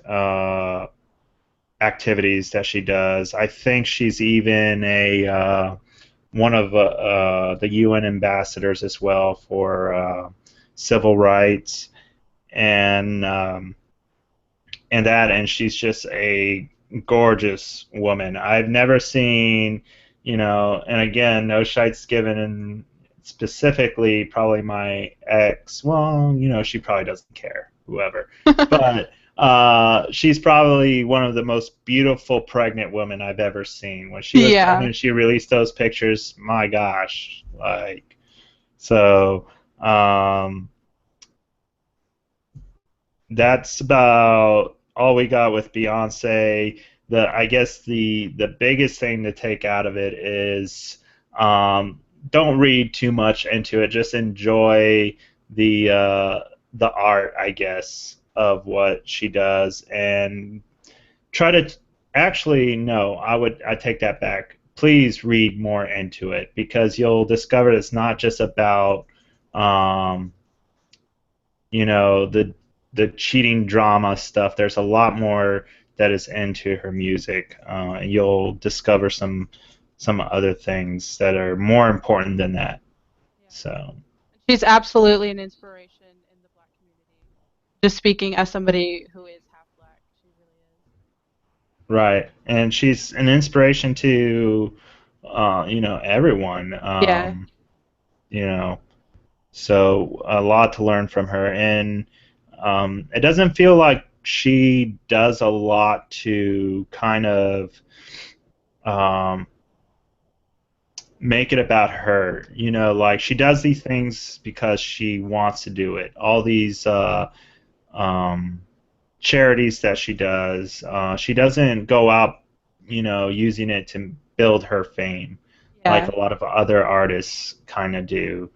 activities that she does. I think she's even a one of the UN ambassadors as well for civil rights and and she's just a gorgeous woman. I've never seen, and again, no shites given, and specifically probably my ex. Well, she probably doesn't care, whoever, but she's probably one of the most beautiful pregnant women I've ever seen. When she was Yeah. pregnant, she released those pictures. My gosh, like so. That's about all we got with Beyonce. I guess the biggest thing to take out of it is don't read too much into it. Just enjoy the uh, the art, I guess, of what she does, and try to actually no, I take that back. Please read more into it because you'll discover it's not just about um, the cheating drama stuff. There's a lot more that is into her music. You'll discover some other things that are more important than that. Yeah. So She's absolutely an inspiration in the Black community. Just speaking as somebody who is half Black, she really right, and she's an inspiration to everyone. is. Yeah. You know, so a lot to learn from her, and it doesn't feel like she does a lot to kind of um, make it about her. Like she does these things because she wants to do it. All these um, charities that she does, she doesn't go out, using it to build her fame like Yeah. a lot of other artists kind of do.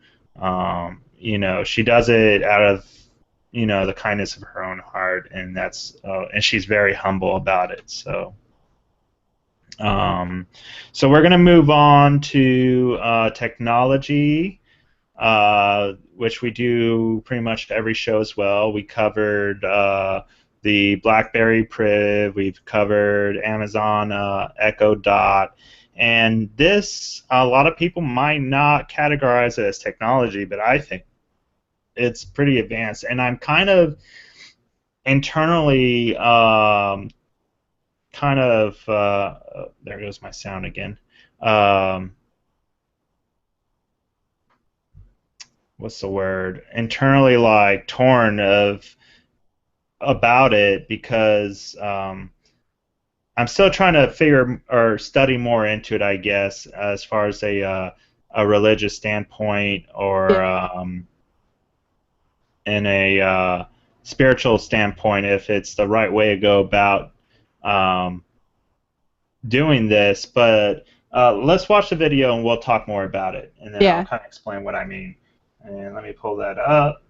she does it out of the kindness of her own heart, and and she's very humble about it. Um, so we're going to move on to technology, which we do pretty much every show as well. We covered the BlackBerry Priv, we've covered Amazon Echo Dot, and this, a lot of people might not categorize it as technology, but I think it's pretty advanced, and I'm kind of internally there goes my sound again. What's the word? Internally, like torn about it because I'm still trying to figure or study more into it, I guess, as far as a religious standpoint or Yeah. in a spiritual standpoint, if it's the right way to go about um, doing this. But let's watch the video and we'll talk more about it, and then I'll Yeah. kind of explain what I mean. And let me pull that up.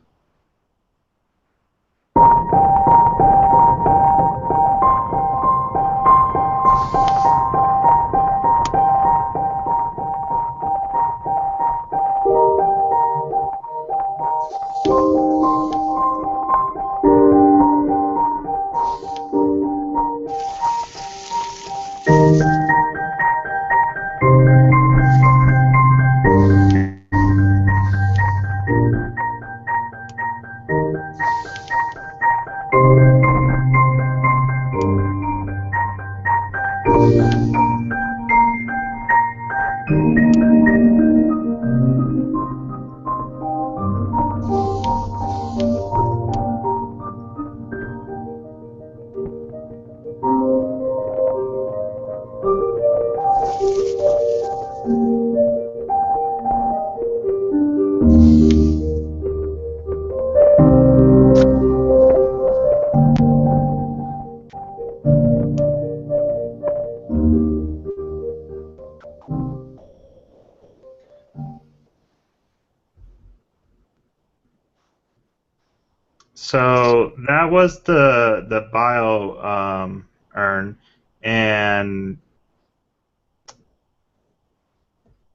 So that was the bio urn, and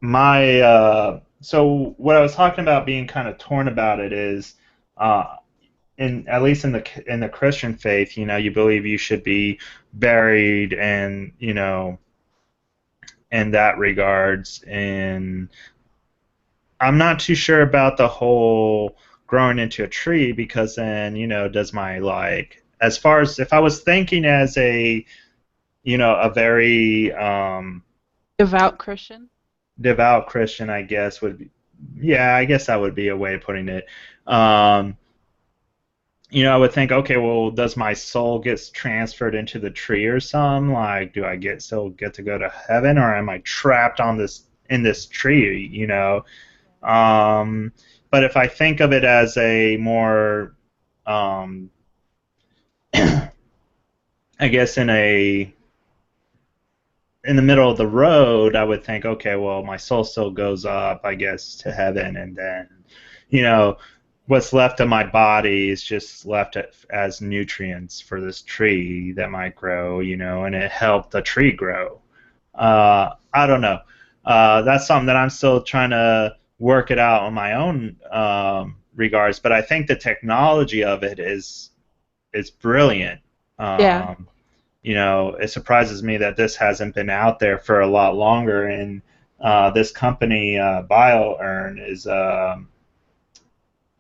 my so what I was talking about being kind of torn about it is, in at least in the Christian faith, you believe you should be buried, and in that regards, and I'm not too sure about the whole growing into a tree because then, does my like as far as if I was thinking as a very Devout Christian. devout Christian, I guess would be, yeah, I guess that would be a way of putting it. Um, I would think, okay, well, does my soul get transferred into the tree or something? Like, do I still get to go to heaven, or am I trapped in this tree? Um, but if I think of it as a more, um, I guess in the middle of the road, I would think, okay, well, my soul still goes up, I guess, to heaven, and then, you know, what's left of my body is just left as nutrients for this tree that might grow, and it helped the tree grow. I don't know. That's something that I'm still trying to work it out on my own regards, but I think the technology of it is brilliant. Yeah. It surprises me that this hasn't been out there for a lot longer, and this company, BioEarn, is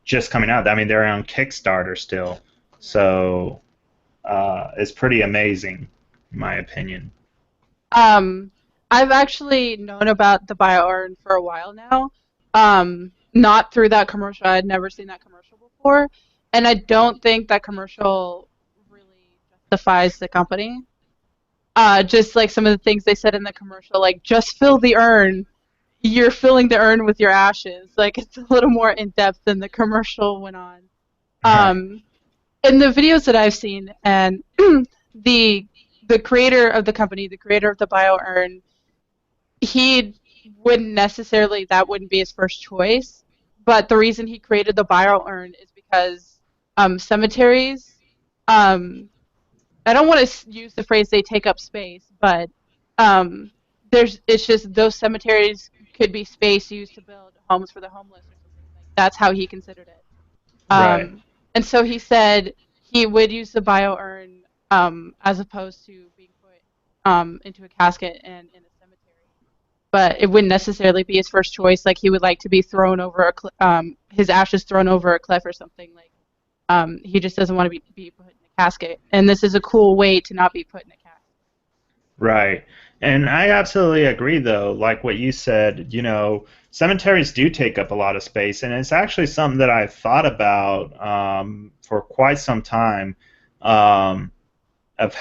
just coming out. I mean, they're on Kickstarter still, so it's pretty amazing, in my opinion. Um, I've actually known about the BioOrn for a while now. Not through that commercial. I had never seen that commercial before, and I don't think that commercial really justifies the company. Just like some of the things they said in the commercial, like just fill the urn. You're filling the urn with your ashes. Like it's a little more in depth than the commercial went on. Um, in the videos that I've seen, and the the creator of the company, the creator of the BioUrn, he wouldn't necessarily, that wouldn't be his first choice, but the reason he created the bio urn is because cemeteries, um, I don't want to use the phrase they take up space, but um, it's just those cemeteries could be space used to build homes for the homeless or something. Like that's how he considered it. Right. And so he said he would use the bio urn as opposed to being put into a casket and in a cemetery. But it wouldn't necessarily be his first choice. Like he would like to be thrown over his ashes thrown over a cliff or something. Like he just doesn't want to be put in a casket. And this is a cool way to not be put in a casket. Right. And I absolutely agree, though, like what you said, cemeteries do take up a lot of space, and it's actually something that I've thought about for quite some time, um, of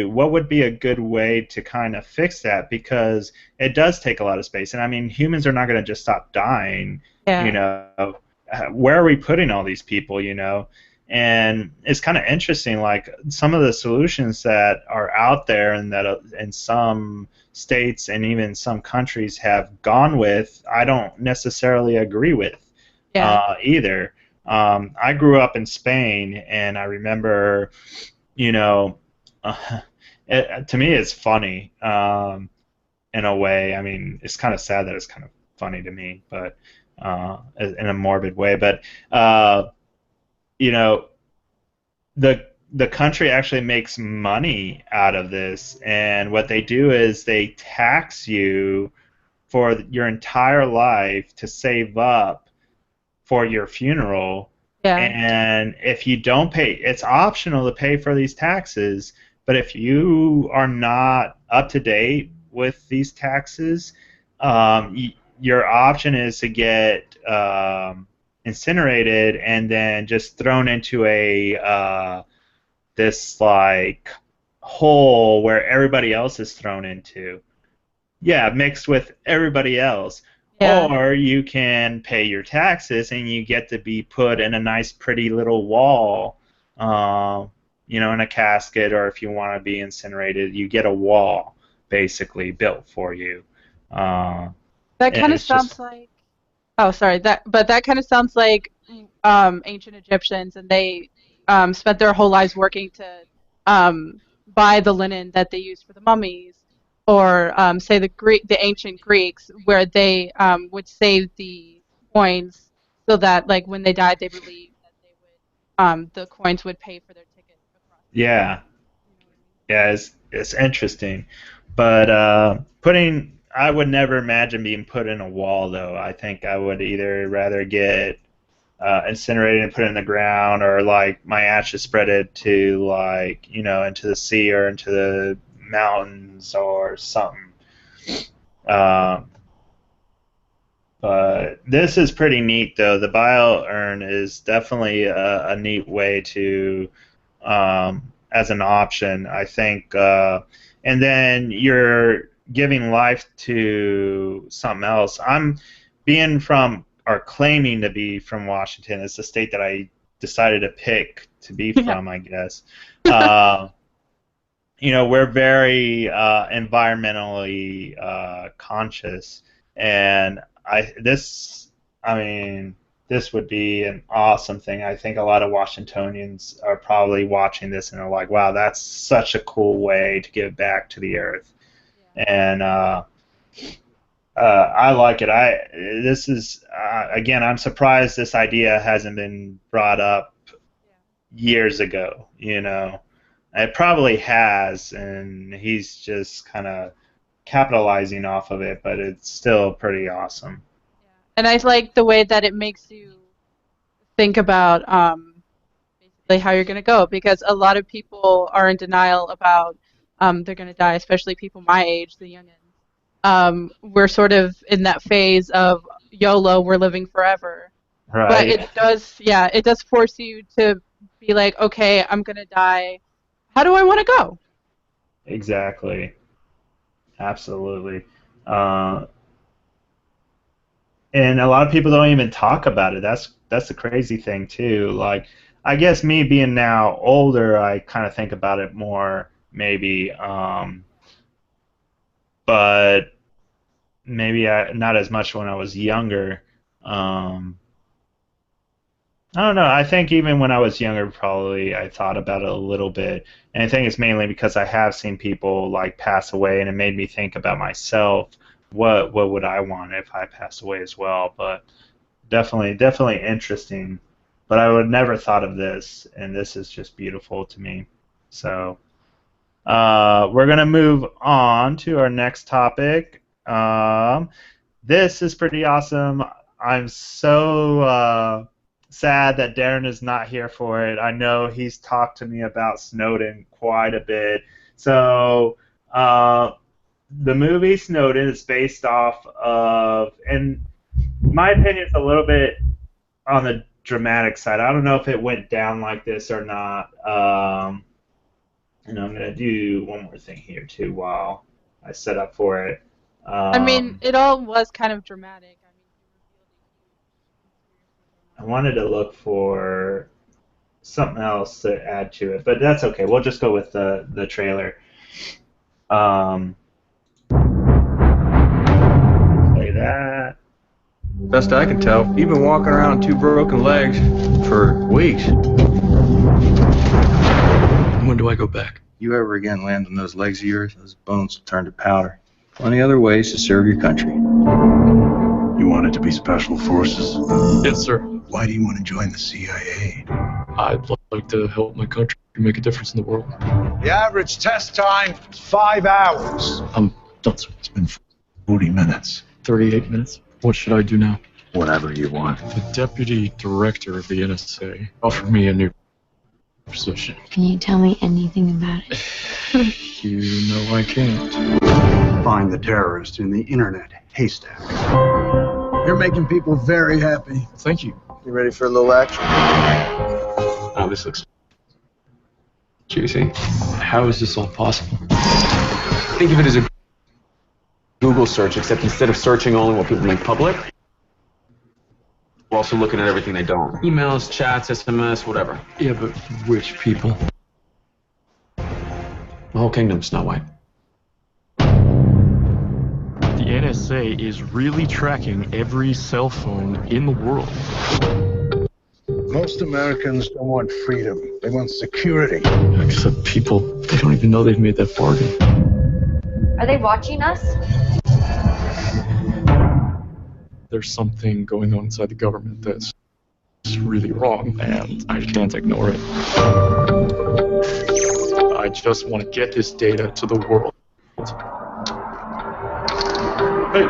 what would be a good way to kind of fix that, because it does take a lot of space. And I mean, humans are not going to just stop dying, you Yeah, know. Where are we putting all these people, And it's kind of interesting, like some of the solutions that are out there and that in some states and even some countries have gone with, I don't necessarily agree with yeah, either. I grew up in Spain, and I remember, you know, to me, it's funny in a way. I mean, it's kind of sad that it's kind of funny to me, but in a morbid way. But you know, the country actually makes money out of this, and what they do is they tax you for your entire life to save up for your funeral. yeah, And if you don't pay, it's optional to pay for these taxes, but if you are not up to date with these taxes, your option is to get incinerated and then just thrown into a this like hole where everybody else is thrown into. Yeah, mixed with everybody else. yeah. Or you can pay your taxes and you get to be put in a nice, pretty little wall, in a casket, or if you want to be incinerated, you get a wall basically built for you. Uh, That and kind of it's just, sounds like. Oh, sorry. That kind of sounds like ancient Egyptians, and they spent their whole lives working to buy the linen that they used for the mummies, or say the ancient Greeks, where they would save the coins so that, like, when they died, they believed that the coins would pay for their ticket across the ocean. yeah, You know what I mean? yeah, it's interesting. But I would never imagine being put in a wall, though. I think I would either rather get incinerated and put it in the ground, or like my ashes spreaded to, like, into the sea or into the mountains or something. Uh, but this is pretty neat, though. The bio urn is definitely a neat way to, as an option, I think. And then you're giving life to something else. I'm being from, or claiming to be from Washington. It's the state that I decided to pick to be Yeah. from, I guess. Uh, we're very environmentally conscious, and I mean, this would be an awesome thing. I think a lot of Washingtonians are probably watching this and are like, "Wow, that's such a cool way to give back to the earth." Yeah. And I like it. This is again, I'm surprised this idea hasn't been brought up Yeah. years ago. It probably has, and he's just kind of capitalizing off of it, but it's still pretty awesome. Yeah. And I like the way that it makes you think about basically how you're going to go, because a lot of people are in denial about they're going to die, especially people my age, the youngins. We're sort of in that phase of YOLO, we're living forever. But Right? yeah, it does force you to be like, okay, I'm going to die. How do I want to go? Exactly. Absolutely. Uh, and a lot of people don't even talk about it. That's the crazy thing too. Like, I guess me being now older, I kind of think about it more, maybe. But maybe not as much when I was younger. I don't know. I think even when I was younger, probably I thought about it a little bit, and I think it's mainly because I have seen people like pass away, and it made me think about myself. What would I want if I passed away as well? But definitely interesting. But I would never thought of this, and this is just beautiful to me. So we're gonna move on to our next topic. This is pretty awesome. I'm so sad that Darren is not here for it. I know he's talked to me about Snowden quite a bit. So, the movie Snowden is based off of, in my opinion, it's a little bit on the dramatic side. I don't know if it went down like this or not. And I'm going to do one more thing here, too, while I set up for it. I mean, Um, it all was kind of dramatic. I mean, he revealed a huge conspiracy I going on. wanted to look for something else to add to it, but that's okay. We'll just go with the trailer. Um, Play that. Best I can tell, you've been walking around on two broken legs for weeks. When do I go back? You ever again land on those legs of yours, those bones will turn to powder. Plenty other ways to serve your country. You wanted to be special forces? Yes, sir. Why do you want to join the CIA? I'd like to help my country make a difference in the world. The average test time is 5 hours. I'm done, sir. It's been 40 minutes. 38 minutes. What should I do now? Whatever you want. The deputy director of the NSA offered me a new position. Can you tell me anything about it? You know I can't. Find the terrorist in the internet haystack. You're making people very happy. Thank you. You ready for a little action? Oh, this looks juicy. How is this all possible? Think of it as a Google search, except instead of searching only what people make public, we're also looking at everything they don't. Emails, chats, SMS, whatever. Yeah, but which people? The whole kingdom, Snow White. The NSA is really tracking every cell phone in the world. Most Americans don't want freedom. They want security. Except people, they don't even know they've made that bargain. Are they watching us? There's something going on inside the government that's really wrong, and I can't ignore it. I just want to get this data to the world. Hey.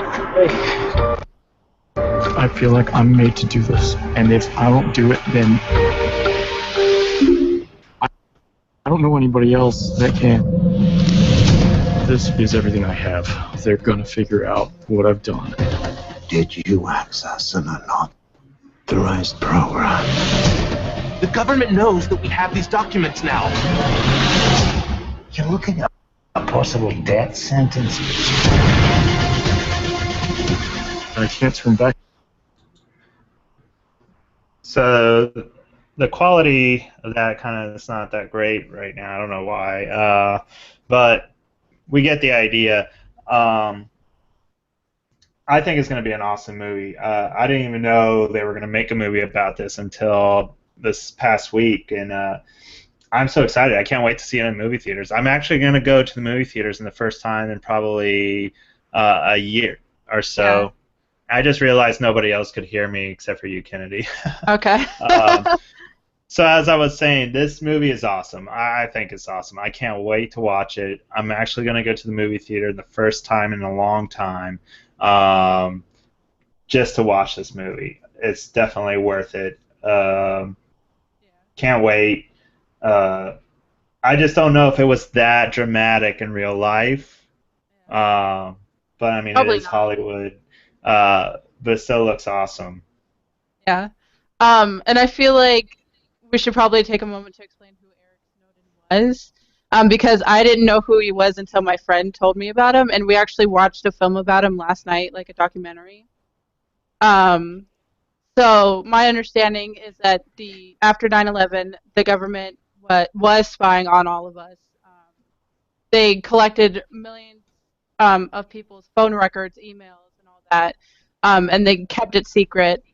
I feel like I'm made to do this, and if I don't do it, then I don't know anybody else that can. This is everything I have. They're gonna figure out what I've done. Did you access an unauthorized program? The government knows that we have these documents now. You're looking at a possible death sentence. I can't turn back. So the quality of that kind of is not that great right now. I don't know why, but we get the idea. I think it's going to be an awesome movie. I didn't even know they were going to make a movie about this until this past week, and I'm so excited. I can't wait to see it in movie theaters. I'm actually going to go to the movie theaters in the first time in probably a year or so. Yeah. I just realized nobody else could hear me except for you, Kennedy. Okay. So as I was saying, this movie is awesome. I think it's awesome. I can't wait to watch it. I'm actually going to go to the movie theater the first time in a long time, just to watch this movie. It's definitely worth it. Can't wait. I just don't know if it was that dramatic in real life. But I mean, Probably it is not. Hollywood. But it still looks awesome. Yeah. And I feel like we should probably take a moment to explain who Eric Snowden was. Because I didn't know who he was until my friend told me about him, and we actually watched a film about him last night, like a documentary. So my understanding is that after 9/11, the government was spying on all of us. They collected millions of people's phone records, emails, and all that, and they kept it secret.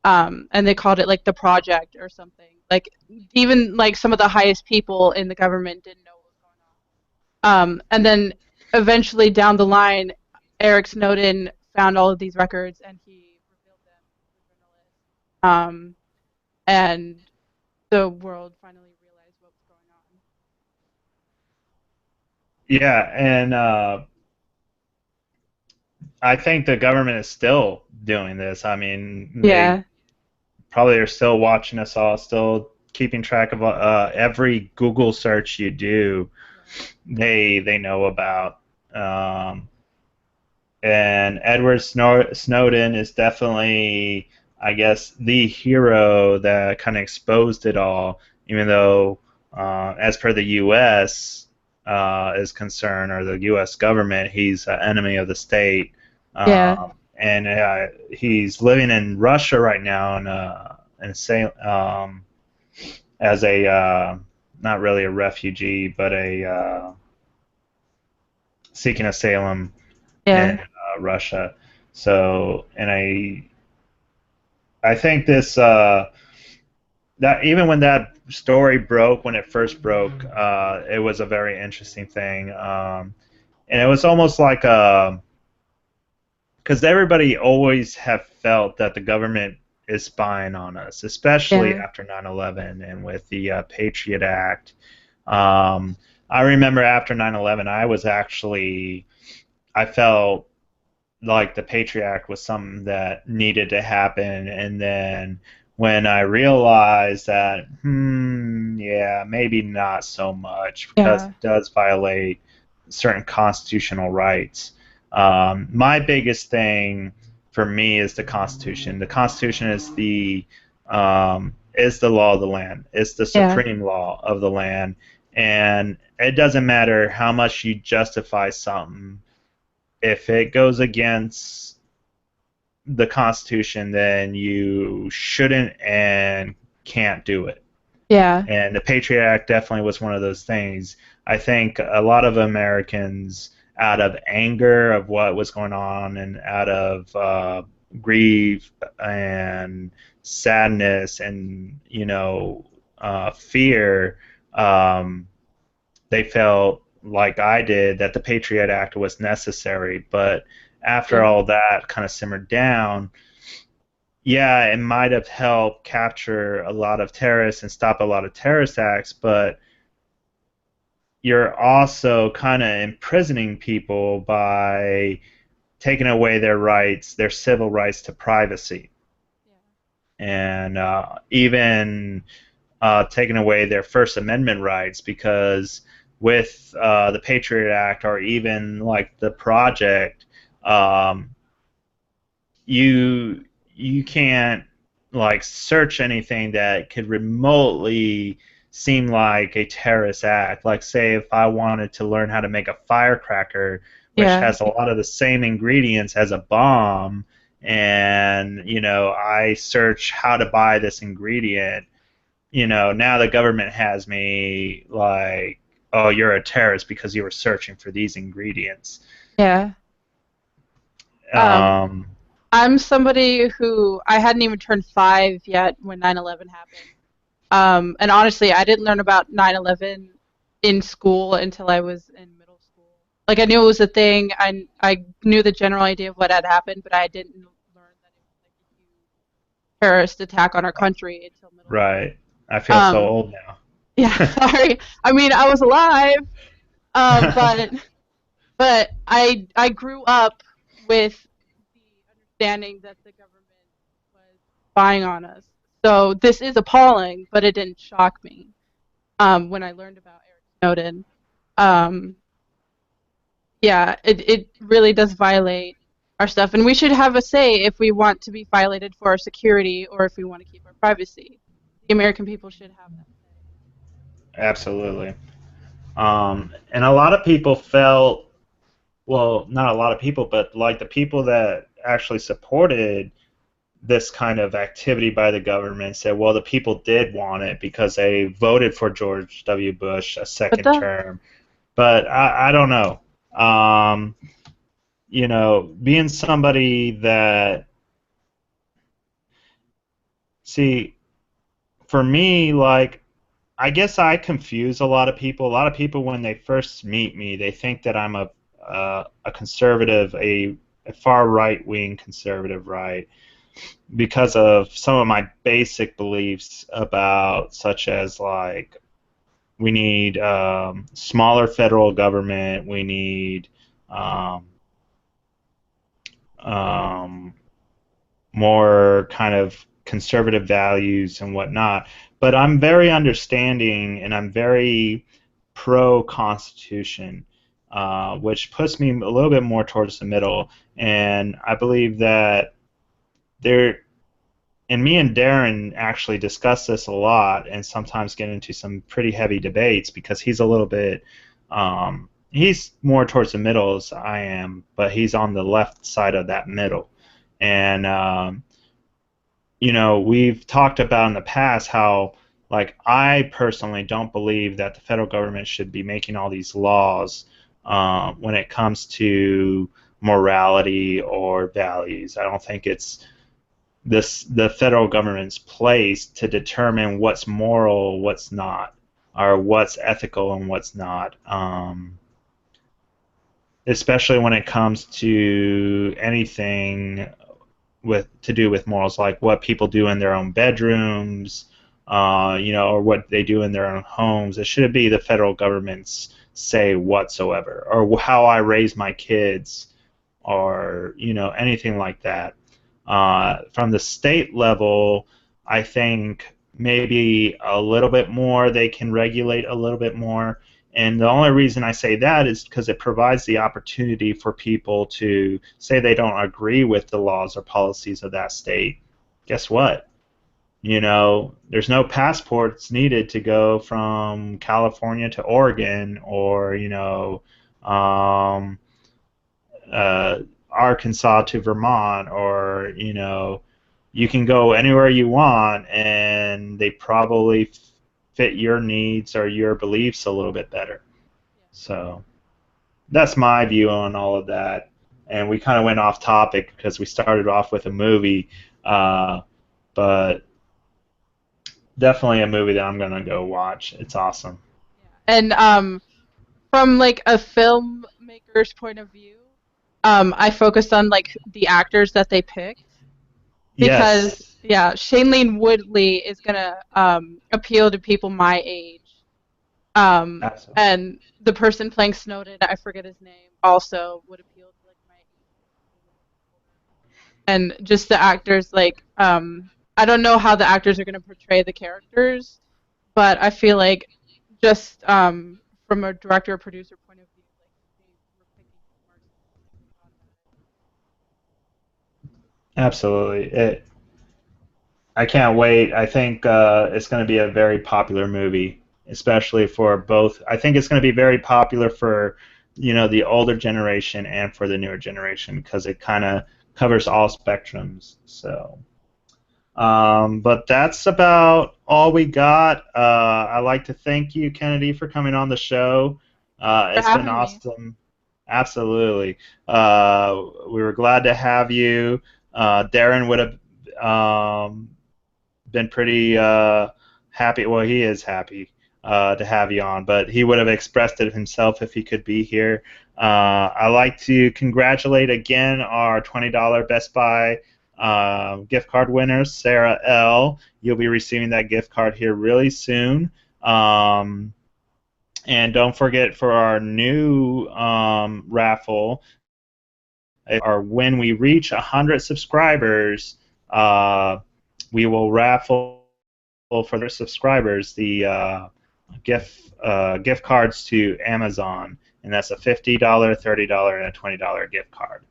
and they called it like the project or something. Like even like some of the highest people in the government didn't know what was going on. And then eventually down the line, Eric Snowden found all of these records and he revealed them to the journalists. And the world finally realized what was going on. Yeah, and I think the government is still doing this. I mean, they Yeah. probably are still watching us all, still keeping track of every Google search you do. They know about. And Edward Snowden is definitely, I guess, the hero that kind of exposed it all. Even though, as per the U.S. Is concerned, or the U.S. government, he's an enemy of the state. Yeah. And he's living in Russia right now, as a not really a refugee, but a seeking asylum in Yeah. Russia. So, and I think this that even when that story broke, when it first broke, it was a very interesting thing, and it was almost like a, because everybody always have felt that the government is spying on us, especially Yeah. after 9/11 and with the Patriot Act. I remember after 9/11, I felt like the Patriot Act was something that needed to happen, and then when I realized that, yeah, maybe not so much because Yeah. it does violate certain constitutional rights. My biggest thing for me is the Constitution. The Constitution is the law of the land. It's the Yeah. supreme law of the land, and it doesn't matter how much you justify something. If it goes against the Constitution, then you shouldn't and can't do it. Yeah. And the Patriot Act definitely was one of those things. I think a lot of Americans, out of anger of what was going on and out of grief and sadness and fear, they felt like I did that the Patriot Act was necessary. But after Yeah. all that kind of simmered down, yeah, it might have helped capture a lot of terrorists and stop a lot of terrorist acts, but you're also kind of imprisoning people by taking away their rights, their civil rights to privacy, and even taking away their First Amendment rights, because with the Patriot Act or even like the project, um, you can't like search anything that could remotely seem like a terrorist act. Like say if I wanted to learn how to make a firecracker, which Yeah. has a lot of the same ingredients as a bomb, and I search how to buy this ingredient, now the government has me like, oh, you're a terrorist because you were searching for these ingredients. Yeah. Um, I'm somebody who I hadn't even turned 5 yet when 9/11 happened. And honestly, I didn't learn about 9/11 in school until I was in middle school. Like I knew it was a thing. I knew the general idea of what had happened, but I didn't learn that it was like a huge terrorist attack on our country until middle school. right. I feel so old now. Yeah, sorry. I mean, I was alive, but I grew up with the understanding that the government was spying on us. So this is appalling, but it didn't shock me when I learned about Eric Snowden. Um, yeah, it really does violate our stuff, and we should have a say if we want to be violated for our security or if we want to keep our privacy. The American people should have that say. Absolutely. And a lot of people felt, well, not a lot of people, but like the people that actually supported this kind of activity by the government said, well, the people did want it because they voted for George W. Bush a second term. But I don't know. Being somebody that see, for me, like, I guess I confuse a lot of people. A lot of people, when they first meet me, they think that I'm a conservative, a far right wing conservative, right? Because of some of my basic beliefs about, such as like, we need smaller federal government, we need um, um, more kind of conservative values and whatnot. But I'm very understanding and I'm very pro Constitution, which puts me a little bit more towards the middle. And I believe that there, and me and Darren actually discuss this a lot and sometimes get into some pretty heavy debates because he's a little bit, he's more towards the middle as I am, but he's on the left side of that middle. And you know, we've talked about in the past how, like, I personally don't believe that the federal government should be making all these laws when it comes to morality or values. I don't think it's the federal government's place to determine what's moral, what's not, or what's ethical and what's not. Especially when it comes to anything with to do with morals, like what people do in their own bedrooms, you know, or what they do in their own homes. It shouldn't be the federal government's say whatsoever, or how I raise my kids, or you know, anything like that. From the state level, I think maybe a little bit more they can regulate a little bit more. And the only reason I say that is because it provides the opportunity for people to say they don't agree with the laws or policies of that state. Guess what? You know, there's no passports needed to go from California to Oregon, or, you know, um, uh, Arkansas to Vermont, or, you know, you can go anywhere you want and they probably fit your needs or your beliefs a little bit better. So that's my view on all of that. And we kind of went off topic because we started off with a movie, but definitely a movie that I'm gonna go watch. It's awesome. And from like a filmmaker's point of view, I focused on like the actors that they picked because Yes. yeah, Shailene Woodley is gonna appeal to people my age. Absolutely. And the person playing Snowden, I forget his name, also would appeal to like my age. And just the actors, like I don't know how the actors are gonna portray the characters, but I feel like just from a director or producer point of view, like they were picking smart Absolutely. I can't wait. I think it's going to be a very popular movie, especially for both. I think it's going to be very popular for, you know, the older generation and for the newer generation because it kind of covers all spectrums. So, but that's about all we got. I'd like to thank you, Kennedy, for coming on the show. for It's been having me. awesome. Absolutely. We were glad to have you. Darren would have been pretty happy. Well, he is happy to have you on, but he would have expressed it himself if he could be here. I'd like to congratulate again our $20 Best Buy gift card winner, Sarah L. You'll be receiving that gift card here really soon. And don't forget for our new raffle, or when we reach 100 subscribers, we will raffle for their subscribers the gift cards to Amazon, and that's a $50, $30, and a $20 gift card.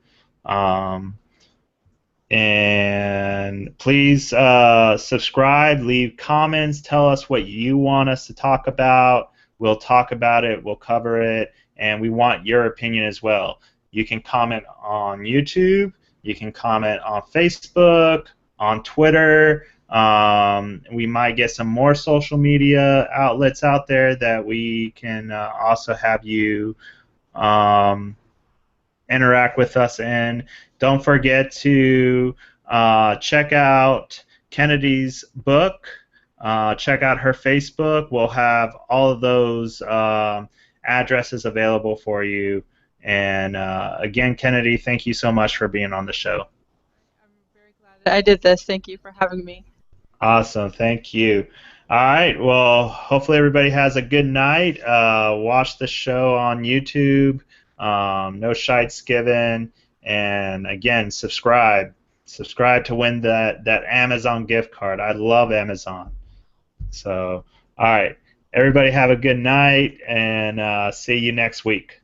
And please subscribe, leave comments, tell us what you want us to talk about. We'll talk about it, we'll cover it, and we want your opinion as well. You can comment on YouTube, you can comment on Facebook, on Twitter. We might get some more social media outlets out there that we can also have you interact with us in. Don't forget to check out Kennedy's book. Check out her Facebook. We'll have all of those addresses available for you. And again, Kennedy, thank you so much for being on the show. I'm very glad I did this. Thank you for having me. Awesome. Thank you. All right. Well, hopefully everybody has a good night. Watch the show on YouTube. No shites given. And again, subscribe. Subscribe to win that Amazon gift card. I love Amazon. So, all right. Everybody have a good night, and see you next week.